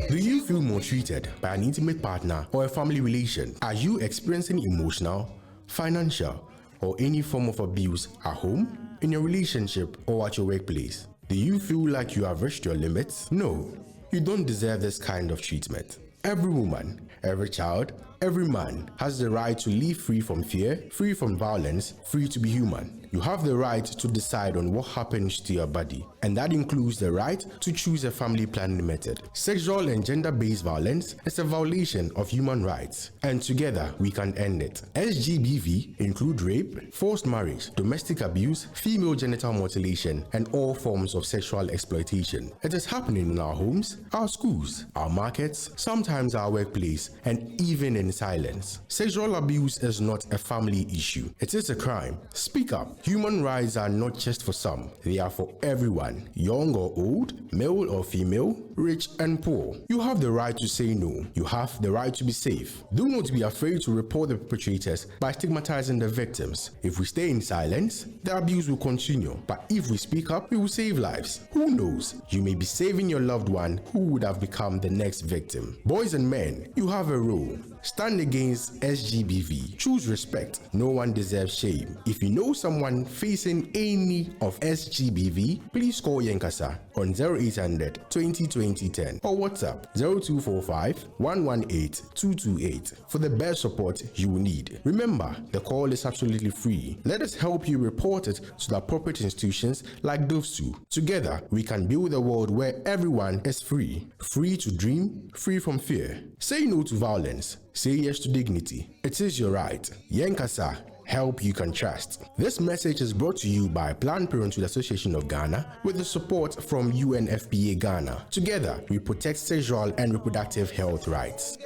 Do you feel maltreated by an intimate partner or a family relation? Are you experiencing emotional, financial, or any form of abuse at home, in your relationship, or at your workplace? Do you feel like you have reached your limits? No, you don't deserve this kind of treatment. Every woman, every child, every man has the right to live free from fear, free from violence, free to be human. You have the right to decide on what happens to your body, and that includes the right to choose a family planning method. Sexual and gender-based violence is a violation of human rights, and together we can end it. SGBV include rape, forced marriage, domestic abuse, female genital mutilation, and all forms of sexual exploitation. It is happening in our homes, our schools, our markets, sometimes our workplace, and even in silence. Sexual abuse is not a family issue. It is a crime. Speak up. Human rights are not just for some. They are for everyone, young or old, male or female, rich and poor. You have the right to say no. You have the right to be safe. Do not be afraid to report the perpetrators by stigmatizing the victims. If we stay in silence, the abuse will continue. But if we speak up, we will save lives. Who knows? You may be saving your loved one who would have become the next victim. Boys and men, you have a role. Stand Stand against SGBV. Choose respect. No one deserves shame. If you know someone facing any of SGBV, please call Yenkasa on 0800 2020 10 or WhatsApp 0245 118 228 for the best support you will need. Remember, the call is absolutely free. Let us help you report it to the appropriate institutions like DOVSU. Together, we can build a world where everyone is free. Free to dream, free from fear. Say no to violence. Say yes to dignity. It is your right. Yenkasa, help you can trust. This message is brought to you by Planned Parenthood Association of Ghana with the support from UNFPA Ghana. Together, we protect sexual and reproductive health rights.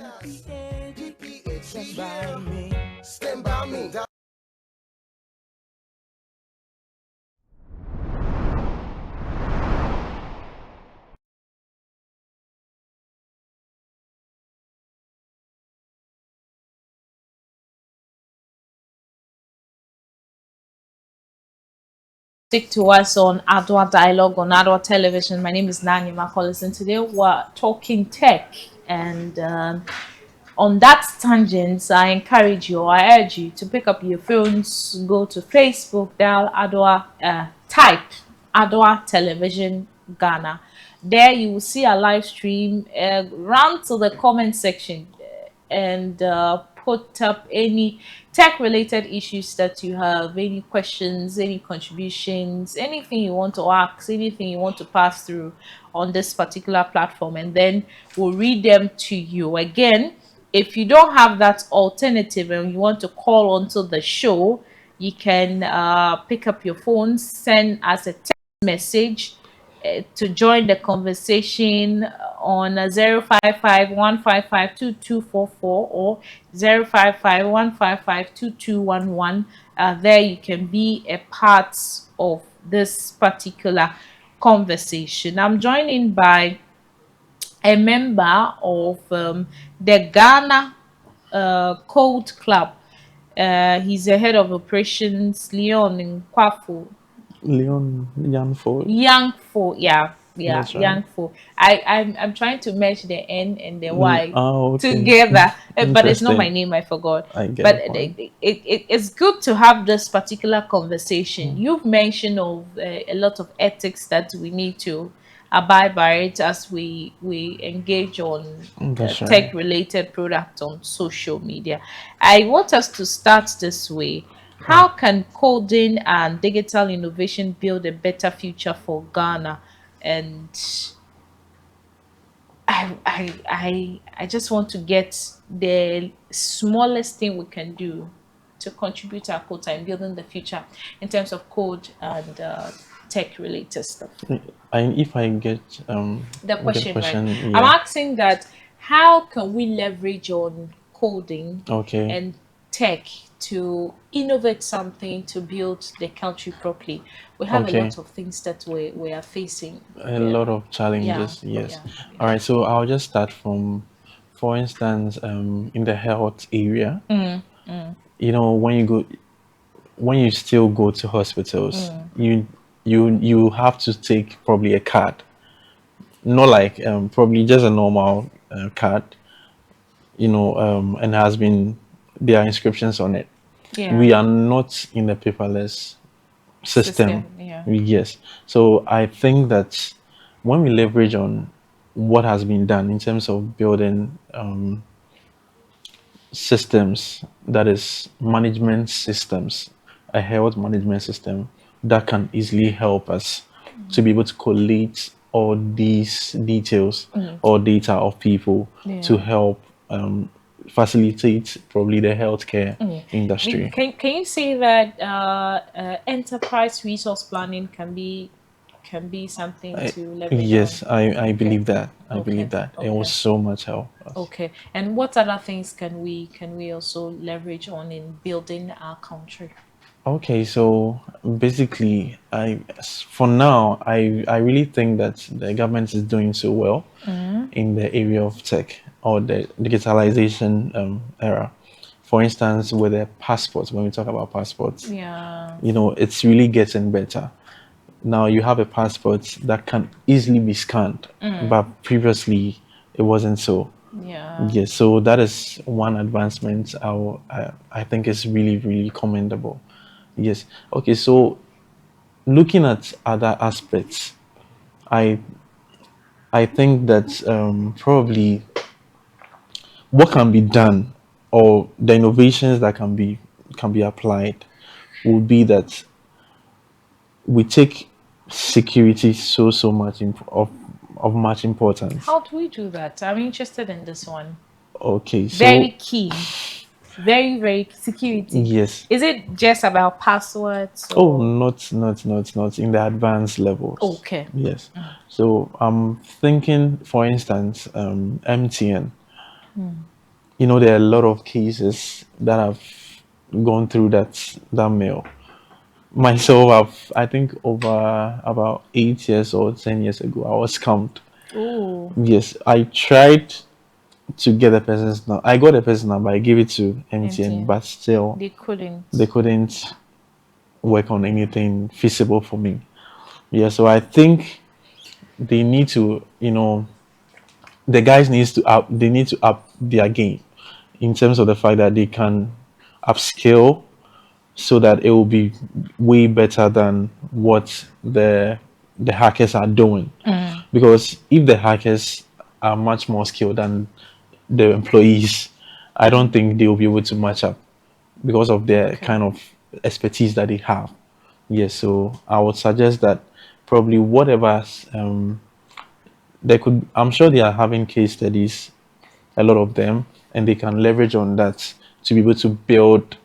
Stand by me. Stick to us on Adoa Dialogue on Adoa Television. My name is Nanya Macaulay, and today we're talking tech. And on that tangent, I encourage you, or I urge you to pick up your phones, go to Facebook, dial Adoa, type Adoa Television Ghana. There you will see a live stream. Run to the comment section and put up any tech related issues that you have, any questions, any contributions, anything you want to ask, anything you want to pass through on this particular platform, and then we'll read them to you. Again, if you don't have that alternative and you want to call onto the show, you can pick up your phone, send us a text message to join the conversation on 055 155 2244 or 055 155 2211. There you can be a part of this particular conversation. I'm joining by a member of the Ghana Code Club. He's the head of operations, Leon in Kwafu. Leon Yanful. Yanful, yeah, That's right. Yanful. I'm trying to match the N and the Y Oh, okay. together, but it's not my Interesting. name. I forgot. I get But the point. it's good to have this particular conversation. You've mentioned of a lot of ethics that we need to abide by it as we engage on That's right. tech related product on social media. I want us to start this way. How can coding and digital innovation build a better future for Ghana? And I just want to get the smallest thing we can do to contribute our quota in building the future in terms of code and tech related stuff. If I get The question, right? I'm yeah. asking that how can we leverage on coding Okay. and tech to innovate something to build the country properly? We have a Okay. lot of things that we are facing. A lot of challenges, yes. All right, so I'll just start from, for instance, in the health area. You know, when you still go to hospitals, you have to take probably a card, not like probably just a normal card, you know, and has been, there are inscriptions on it. Yeah. We are not in the paperless system. Yeah. Yes. So I think that when we leverage on what has been done in terms of building systems, that is management systems, a health management system that can easily help us to be able to collate all these details or data of people to help facilitate probably the healthcare industry. Can you say that enterprise resource planning can be something to leverage Yes, on? I believe that. I Okay, believe that it okay. will so much help us. Okay. And what other things can we also leverage on in building our country? Okay, so basically, for now, I really think that the government is doing so well in the area of tech or the digitalization era. For instance, with the passports, when we talk about passports, Yeah. you know, it's really getting better. Now you have a passport that can easily be scanned, but previously it wasn't so. Yeah. Yes, so that is one advancement I think is really, really commendable. Yes. Okay, so looking at other aspects, I I think that probably what can be done or the innovations that can be applied would be that we take security so much of much importance. How do we do that? I'm interested in this one. Okay, Very so key. Very, very security. yes. Is it just about passwords Oh, or not in the advanced levels. okay? Yes. So I'm thinking, for instance, MTN. There are a lot of cases that have gone through that mail. Myself, I think over about 8 years or 10 years ago, I was scammed. Oh, Yes, I tried to get the person's number. I got the person's number. I gave it to MTN, MTN. but still, They they couldn't. couldn't work on anything feasible for me. Yeah, so I think they need to, the guys needs to up. They need to up their game in terms of the fact that they can upskill so that it will be way better than what the hackers are doing. Because if the hackers are much more skilled than the employees, I don't think they will be able to match up because of their Okay. kind of expertise that they have. Yes, so I would suggest that probably whatever they could. I'm sure they are having case studies, a lot of them, and they can leverage on that to be able to build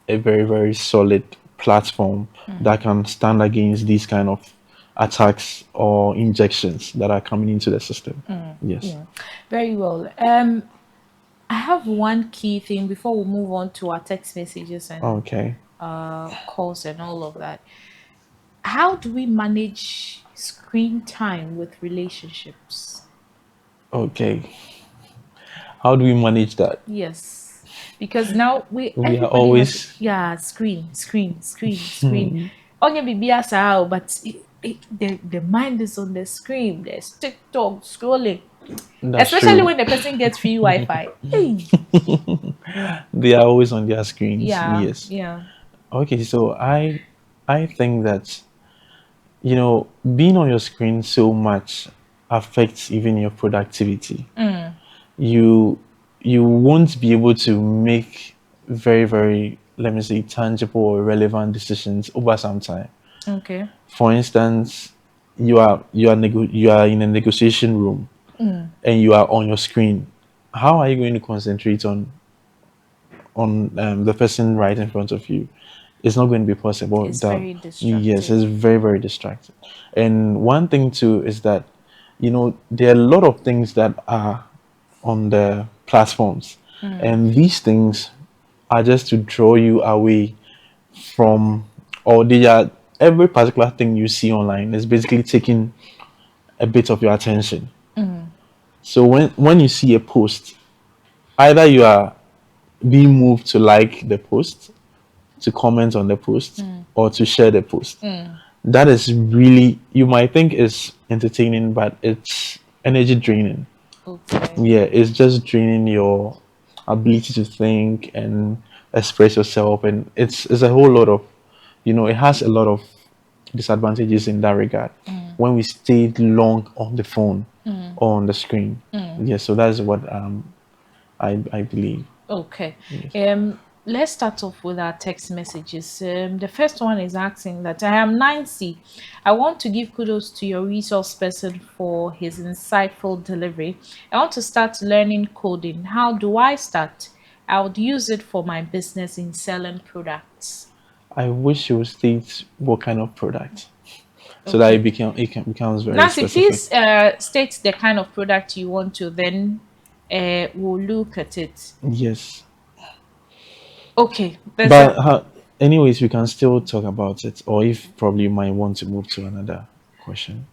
a very, very solid platform that can stand against these kind of attacks or injections that are coming into the system. Yes. Yeah. Very well. I have one key thing before we move on to our text messages and Okay. calls and all of that. How do we manage screen time with relationships? Okay. How do we manage that? Yes, because now we We are everybody has always yeah screen. Only BBS sao, but the mind is on the screen. There's TikTok scrolling, that's especially true. when the person gets free Wi-Fi. Hey, They are always on their screens. yeah, Yes. yeah, Okay, so I think that being on your screen so much affects even your productivity. You you won't be able to make very, very, let me say, tangible or relevant decisions over some time. okay, For instance, you are in a negotiation room and you are on your screen. How are you going to concentrate on the person right in front of you? It's not going to be possible. it's That very Yes, distracted. it's very, very distracting. And one thing too is that there are a lot of things that are on the platforms, and these things are just to draw you away from, or they are, every particular thing you see online is basically taking a bit of your attention. So when you see a post, either you are being moved to like the post, to comment on the post, or to share the post. That is really, you might think is entertaining, but it's energy draining. Okay, Yeah, it's just draining your ability to think and express yourself, and it's a whole lot of, it has a lot of disadvantages in that regard when we stay long on the phone or on the screen. Yeah, so that's what I believe. okay. Yes. Let's start off with our text messages. The first one is asking that I am Nancy. I want to give kudos to your resource person for his insightful delivery. I want to start learning coding. How do I start? I would use it for my business in selling products. I wish you would state what kind of product, so that Okay. becomes very Nancy, specific. please state the kind of product you want to, then we'll look at it. Yes, Okay. There's but a anyways, we can still talk about it, or if probably you might want to move to another question.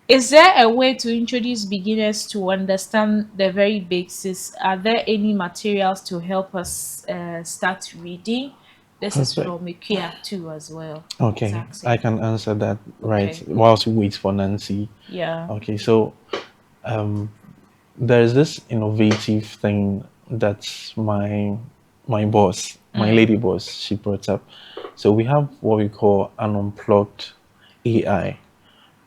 Is there a way to introduce beginners to understand the very basics? Are there any materials to help us start reading? This is Perfect. from Ikea too as well. It's Okay, I asking. can answer that right Okay. whilst we wait for Nancy. Yeah. Okay, so there's this innovative thing that my boss, my lady boss, she brought up. So we have what we call an unplugged AI.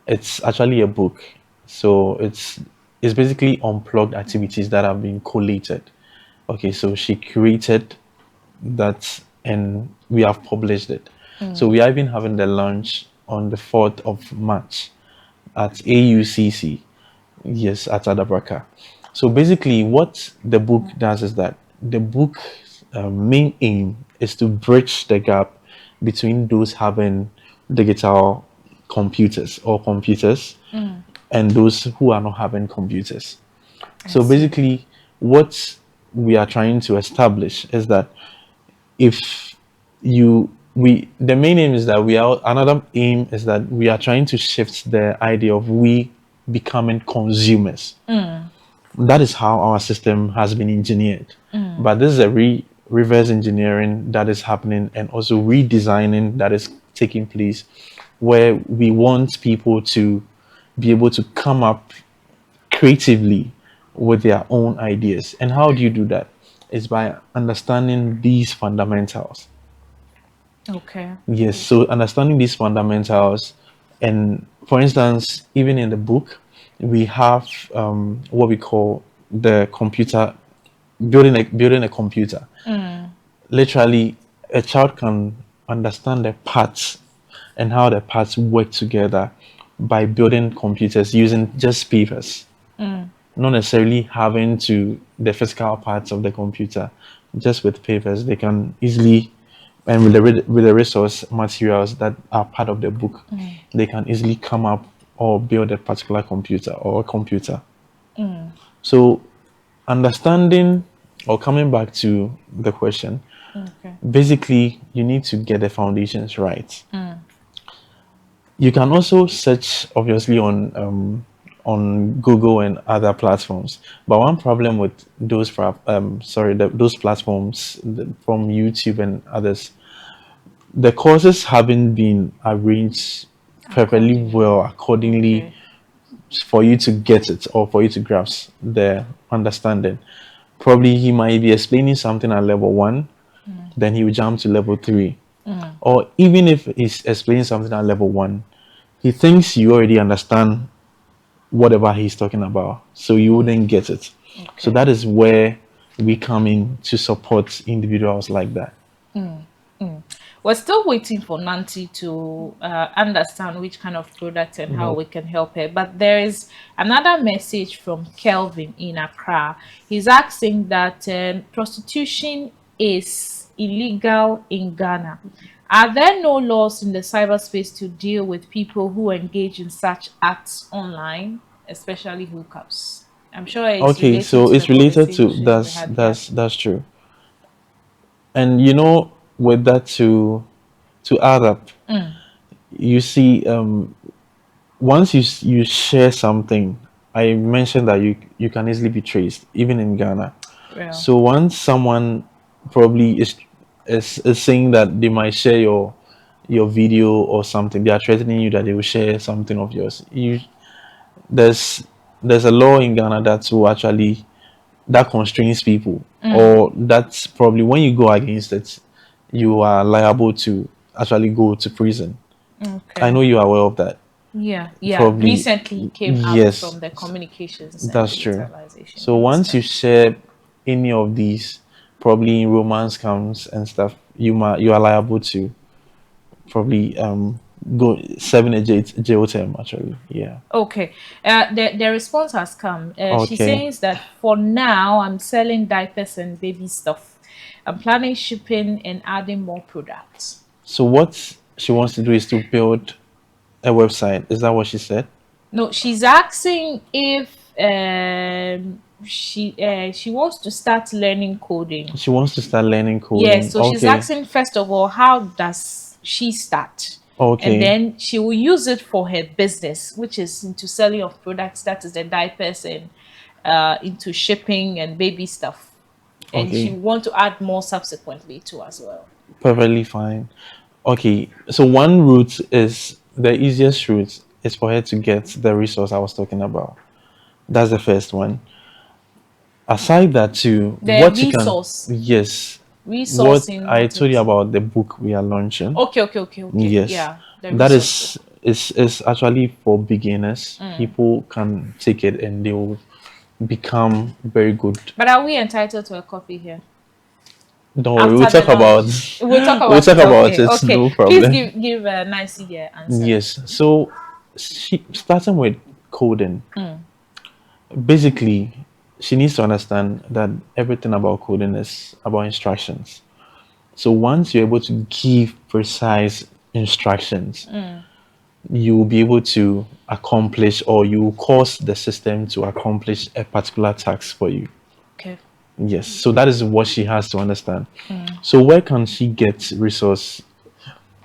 It's actually a book. So it's basically unplugged activities that have been collated. Okay, so she created that and we have published it. So we are even having the launch on the 4th of March at AUCC. Yes, at Adabraka. So basically, what the book does is that the book's main aim is to bridge the gap between those having digital computers or computers and those who are not having computers. I So see. basically, what we are trying to establish is that if you we the main aim is that we are another aim is that we are trying to shift the idea of we becoming consumers. That is how our system has been engineered. But this is a reverse engineering that is happening and also redesigning that is taking place where we want people to be able to come up creatively with their own ideas. And how do you do that? It's by understanding these fundamentals. Okay. Yes, so understanding these fundamentals, and for instance, even in the book, we have what we call the computer building a computer. Literally, a child can understand the parts and how the parts work together by building computers using just papers, not necessarily having to the physical parts of the computer. Just with papers, they can easily, and with with the resource materials that are part of the book, they can easily come up or build a particular computer or a computer. So understanding or coming back to the question, Okay. basically you need to get the foundations right. You can also search obviously on Google and other platforms. But one problem with those platforms from YouTube and others, the courses haven't been arranged perfectly Accordingly. well accordingly Okay. for you to get it or for you to grasp the understanding. Probably he might be explaining something at level one, then he will jump to level three. Or even if he's explaining something at level one, he thinks you already understand whatever he's talking about, so you wouldn't get it. So Okay. that is where we come in to support individuals like that. We're still waiting for Nancy to understand which kind of product and how No. we can help her. But there is another message from Kelvin in Accra. He's asking that prostitution is illegal in Ghana. Are there no laws in the cyberspace to deal with people who engage in such acts online, especially hookups? I'm sure it's Okay, relating so to the it's related to conversation we had the other. that's true. And with that to add up, you see, once you share something, I mentioned that you can easily be traced, even in Ghana. Well, So once someone probably is saying that they might share your video or something, they are threatening you that they will share something of yours. There's there's a law in Ghana that will actually that constrains people, or that's probably when you go against it, you are liable to actually go to prison. I okay. know you are aware of that. Yeah, yeah. Probably, Recently came out yes, from the communications and that's true. digitalization So once minister. you share any of these, probably in romance counts and stuff, you are liable to probably go 7 jail term actually. Yeah. Okay. The response has come. She Okay. says that for now, I'm selling diapers and baby stuff. I'm planning shipping and adding more products. So what she wants to do is to build a website. Is that what she said? No, she's asking if she wants to start learning coding. She wants to start learning Yes, coding. so she's Okay. asking first of all, how does she start? And Okay. then she will use it for her business, which is into selling of products, that is the diapers and into shipping and baby stuff. And she Okay. want to add more subsequently too as well. Perfectly fine. Okay, so one route is the easiest route is for her to get the resource I was talking about. That's the first one. Aside that too, The what you can, resource. yes, what Resource in I what told you sense? about the book we are launching. Okay, okay, okay, okay. Yes, Yeah, the that resource. is actually for beginners. Mm. People can take it and they will become very good. But are we entitled to a copy here? Don't worry, we'll After the talk about launch. We'll talk we'll about talk it. about Okay, it. okay. No Please problem. give a nice answer. Yes. So starting with coding, Mm. basically, she needs to understand that everything about coding is about instructions. So once you're able to give precise instructions, Mm. you will be able to accomplish or you will cause the system to accomplish a particular task for you. Okay. Yes. So that is what she has to understand. Mm. So where can she get resource?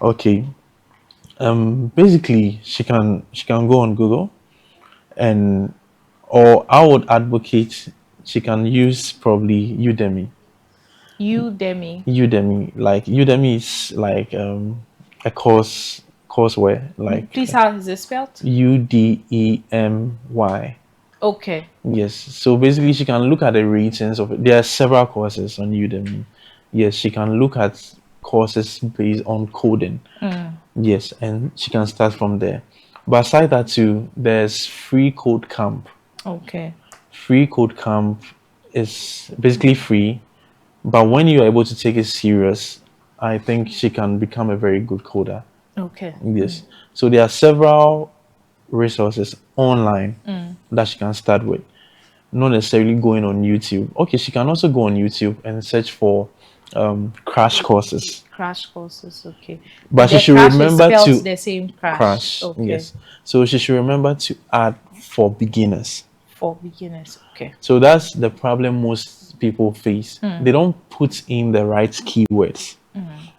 Okay. Basically she can go on Google and or I would advocate she can use probably Udemy. Udemy. Like Udemy is like a courseware like Please, how is it spelled? Udemy. Okay. Yes. So basically she can look at the ratings of it. There are several courses on Udemy. Yes, she can look at courses based on coding. Mm. Yes, and she can start from there. But aside that too, there's free code camp. Okay. Free code camp is basically free, but when you're able to take it serious, I think she can become a very good coder. Okay. Yes. So there are several resources online Mm. that she can start with. Not necessarily going on YouTube. Okay, she can also go on YouTube and search for crash courses. Crash courses. Okay. But she The should crash is remember spelled to the same crash. crash. Okay. Yes. So she should remember to add for beginners. For beginners. Okay. So that's the problem most people face. They don't put in the right keywords.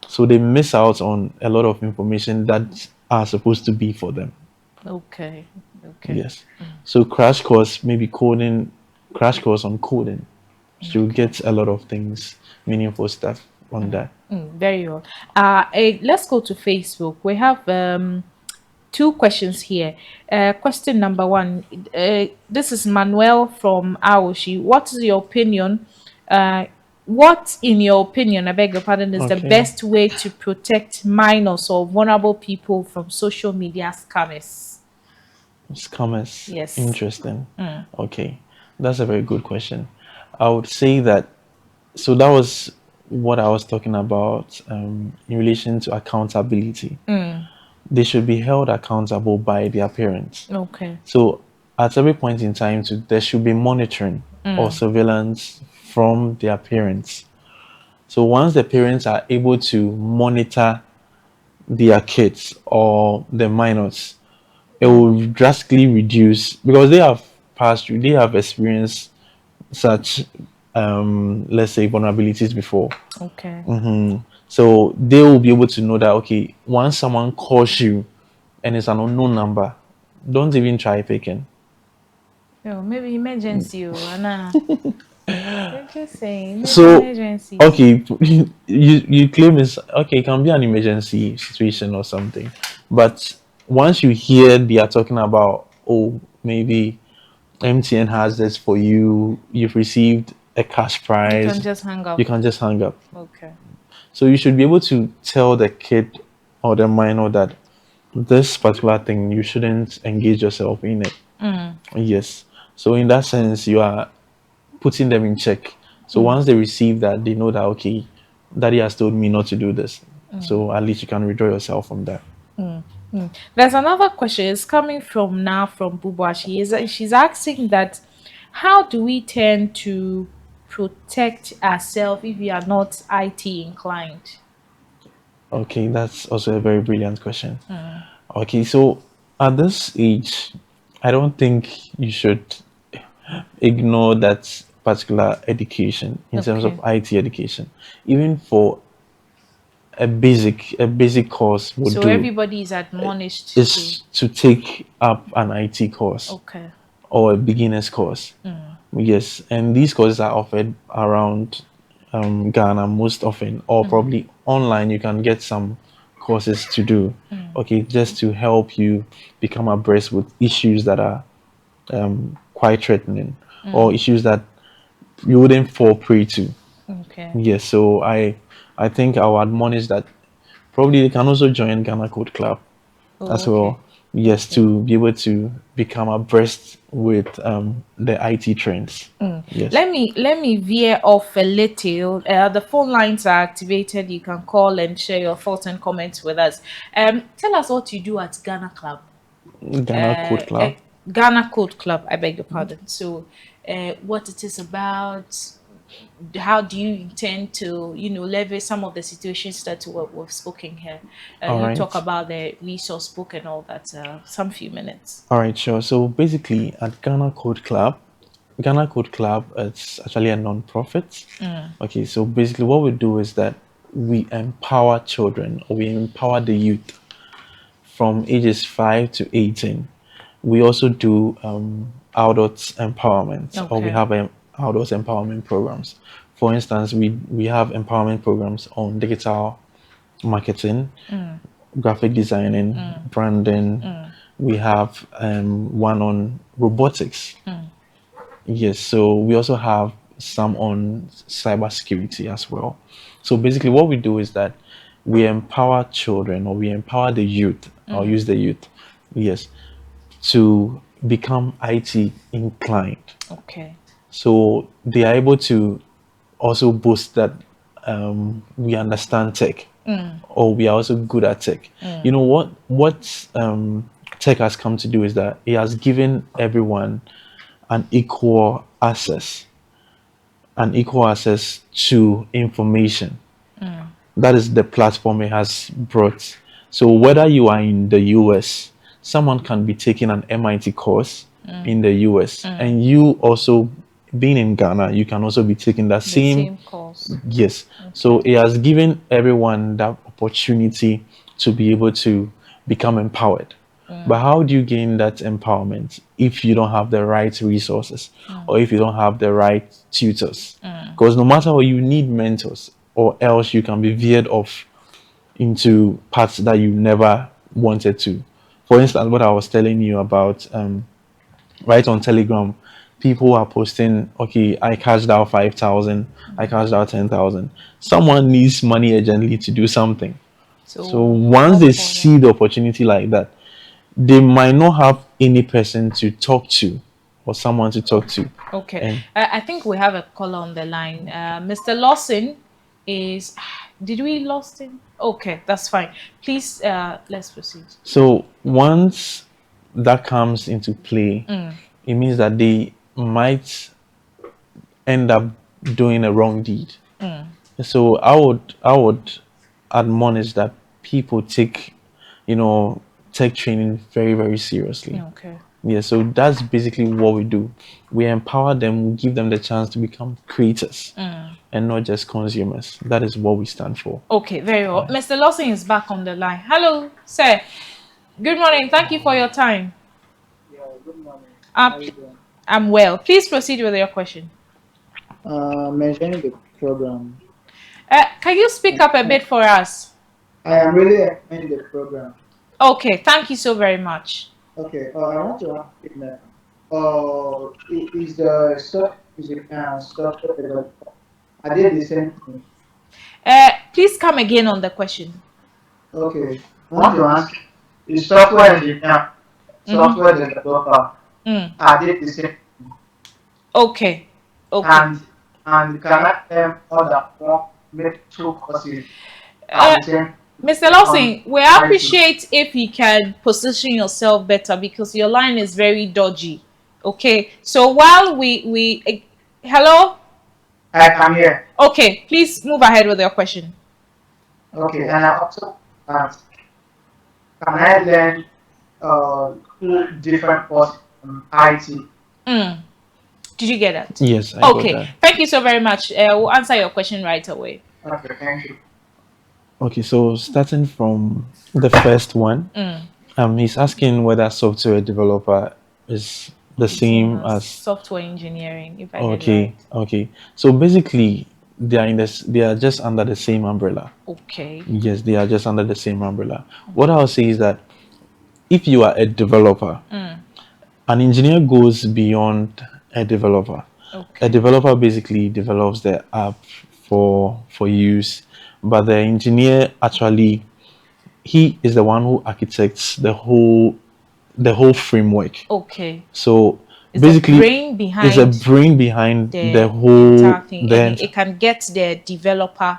So they miss out on a lot of information that are supposed to be for them. Okay. Okay. Yes. So crash course, maybe coding, crash course on coding. So you get a lot of things, meaningful stuff on that. Very well. Let's go to Facebook. We have two questions here. Question number one. This is Manuel from Aoshi. What is your opinion? What, in your opinion, I beg your pardon, is the Okay. best way to protect minors or vulnerable people from social media scammers? Scammers. Yes. Interesting. Okay. That's a very good question. I would say that so that was what I was talking about in relation to accountability. They should be held accountable by their parents. Okay. So at every point in time, there should be monitoring or surveillance from their parents. So once the parents are able to monitor their kids or the minors, it will drastically reduce because they have passed through, they have experienced such, let's say, vulnerabilities before. Okay. So they will be able to know that, okay, once someone calls you and it's an unknown number, don't even try picking. Oh, maybe emergency. Oh, Anna. I'm just saying, maybe So, emergency. okay, you claim it's okay, it can be an emergency situation or something, but once you hear they are talking about, oh, maybe MTN has this for you, you've received a cash You can prize, just hang up. you can just hang up. Okay. So you should be able to tell the kid or the minor that this particular thing you shouldn't engage yourself in it. Yes. So in that sense, you are putting them in check. So once they receive that, they know that okay, daddy has told me not to do this. So at least you can withdraw yourself from that. There's another question. It's coming from now from Bubwa. She's asking that how do we tend to protect ourselves if we are not IT inclined? Okay, that's also a very brilliant question. Okay, so at this age, I don't think you should ignore that particular education in terms of Okay. IT education. Even for a basic course would So do everybody is admonished to. is to take up an IT course Okay. or a beginner's course. Yes, and these courses are offered around Ghana most often, or probably online, you can get some courses to do. Okay, just to help you become abreast with issues that are quite threatening, or issues that you wouldn't fall prey to. Okay. Yes, so I think I would admonish that probably they can also join Ghana Code Club Oh, as okay. well. Yes, Okay. to be able to become abreast with the IT trends. Yes. Let me veer off a little. The phone lines are activated. You can call and share your thoughts and comments with us. Tell us what you do at Ghana Club. Ghana Code Club. Ghana Code Club. I beg your pardon. So, what it is about? How do you intend to, leverage some of the situations that we've spoken here? All You talk right. about the resource book and all that. Some few minutes. All right, sure. So basically, at Ghana Code Club, it's actually a non-profit. Okay, so basically, what we do is that we empower children, or we empower the youth from ages 5 to 18. We also do adults empowerment, or we Okay. have adults empowerment programs. For instance, we have empowerment programs on digital marketing, graphic designing, branding. We have one on robotics. Yes, so we also have some on cybersecurity as well. So basically, what we do is that we empower children, or we empower the youth, or use the youth, yes, to become IT inclined. Okay. So they are able to also boast that we understand tech, or we are also good at tech. You know what tech has come to do is that it has given everyone an equal access, to information. That is the platform it has brought. So whether you are in the US, someone can be taking an MIT course in the US, and you also being in Ghana, you can also be taking that The same. same course. Yes. So Okay. it has given everyone that opportunity to be able to become empowered. But how do you gain that empowerment if you don't have the right resources, or if you don't have the right tutors? Because no matter what, you need mentors, or else you can be veered off into paths that you never wanted to. For instance, what I was telling you about, right on Telegram, people are posting, okay, I cashed out 5,000, I cashed out 10,000. Someone needs money urgently to do something. So So once they opt for see that. the opportunity like that, they might not have any person to talk to, or someone to talk to. Okay. And I think we have a caller on the line. Mr. Lawson is. Did we lost him? Okay, that's fine. Please, let's proceed. so once that comes into play, it means that they might end up doing a wrong deed. So I would admonish that people take, tech training very, very seriously. Okay. Yeah, so that's basically what we do. We empower them, we give them the chance to become creators, and not just consumers. That is what we stand for. Okay, very well. Mr. Lawson is back on the line. Hello, sir. Good morning. Thank you for your time. Yeah, good morning. Uh, How you pl- doing? I'm well. Please proceed with your question. Mentioning the program. Can you speak up a bit for us? I am really enjoying the program. Okay, thank you so very much. Okay, I want to ask you now. Is the software engineer and software developer, are they the same thing? Please come again on the question. Okay, I want to ask, is software engineer, software developer, Mm. are they the same thing? Okay. Okay. And can I order one, make two courses at Uh, the same Mr. on Lawson, we IT? appreciate if you can position yourself better because your line is very dodgy. Okay. So while hello? I'm here. Okay, please move ahead with your question. Okay, and I also ask, can I learn two different courses on IT? Mm. Did you get that? Yes, I got Okay. that. Thank you so very much. We'll answer your question right away. Okay, thank you. Okay, so starting from the first one, he's asking whether software developer is the The same same as as. software engineering, if I heard Okay, right. okay. So basically, they are in this. They are just under the same umbrella. Okay. Yes, they are just under the same umbrella. What I'll say is that if you are a developer, an engineer goes beyond a developer. A Okay. developer basically develops the app for use, but the engineer actually he is the one who architects the whole framework. Okay. So Is the basically, brain it's a behind brain behind the the entire whole thing, and then it can get the developer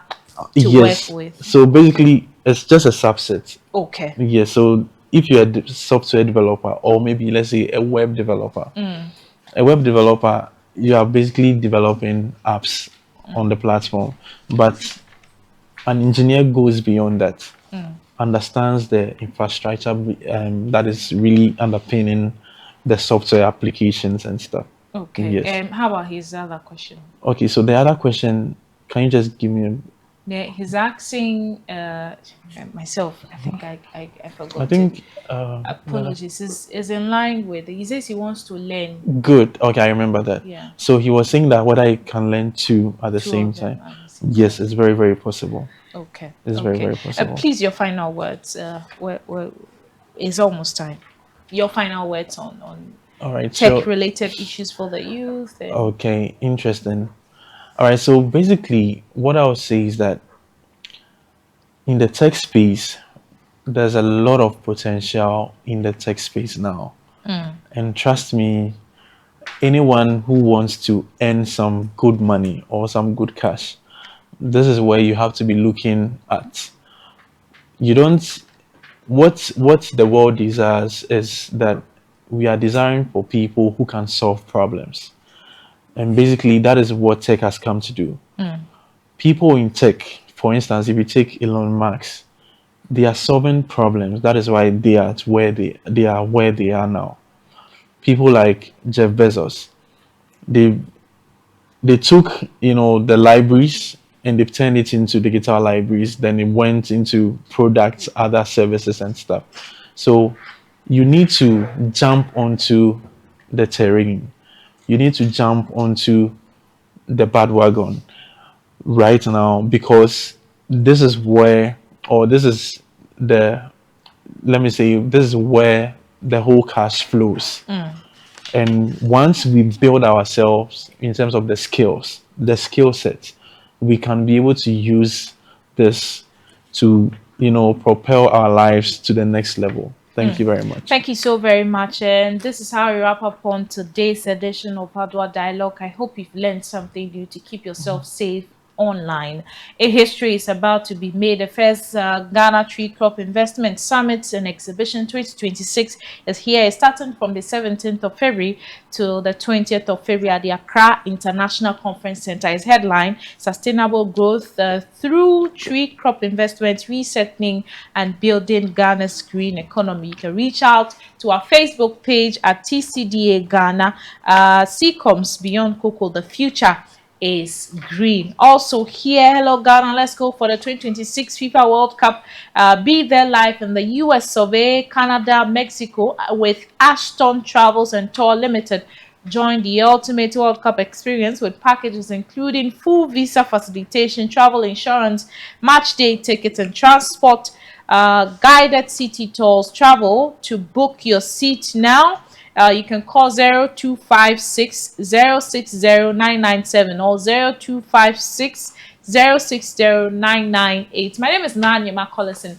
to work yes. with. So basically, it's just a subset. Okay. Yes. So if you're a software developer, or maybe let's say a web developer, you are basically developing apps on the platform, but an engineer goes beyond that, understands the infrastructure that is really underpinning the software applications and stuff. Okay. Yes. How about his other question? Okay, so the other question, can you just give me He's asking myself. I think I I forgot it. think Apologies. Is in line with. He says he wants to learn. good. Okay, I remember that. Yeah. So he was saying that whether I can learn two at the Two same of them time. at the same Yes, time. it's very, very possible. Okay. It's very, Okay. very possible. Please, your final words. It's almost time. Your final words on All right, tech so related issues for the youth and okay, interesting. All right, so basically, what I would say is that in the tech space, there's a lot of potential in the tech space now. And trust me, anyone who wants to earn some good money or some good cash, this is where you have to be looking at. You don't what the world desires is that we are desiring for people who can solve problems. And basically that is what tech has come to do. People in tech, for instance, if you take Elon Musk, they are solving problems. That is why they are where they are now. People like Jeff Bezos, they they took the libraries and they've turned it into digital libraries, then it went into products, other services and stuff. So you need to jump onto the terrain, you need to jump onto the bandwagon right now, because this is where, or this is the let me say, this is where the whole cash flows. And once we build ourselves in terms of the skill set, we can be able to use this to, propel our lives to the next level. Thank you very much. thank you so very much. And this is how we wrap up on today's edition of Adoa Dialogue. I hope you've learned something new to keep yourself safe online. A history is about to be made. The first Ghana Tree Crop Investment Summit and Exhibition 2026 is here. It's starting from the 17th of February to the 20th of February at the Accra International Conference Center. Its headline, Sustainable Growth Through Tree Crop Investment, Resettling and Building Ghana's Green Economy. You can reach out to our Facebook page at TCDA Ghana. CCOMS Beyond Cocoa, the future is green. Also here, hello Ghana, let's go for the 2026 FIFA World Cup. Be there live in the US of A, Canada, Mexico with Ashton Travels and Tour Limited. Join the ultimate World Cup experience with packages including full visa facilitation, travel insurance, match day tickets and transport, guided city tours. Travel to book your seat now. You can call 0256 060997 or 0256 060998. My name is Nanyema Collison.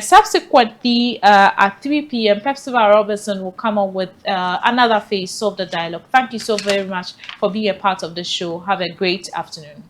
Subsequently, at 3 p.m., Pepsiva Robinson will come up with another phase of the dialogue. Thank you so very much for being a part of the show. Have a great afternoon.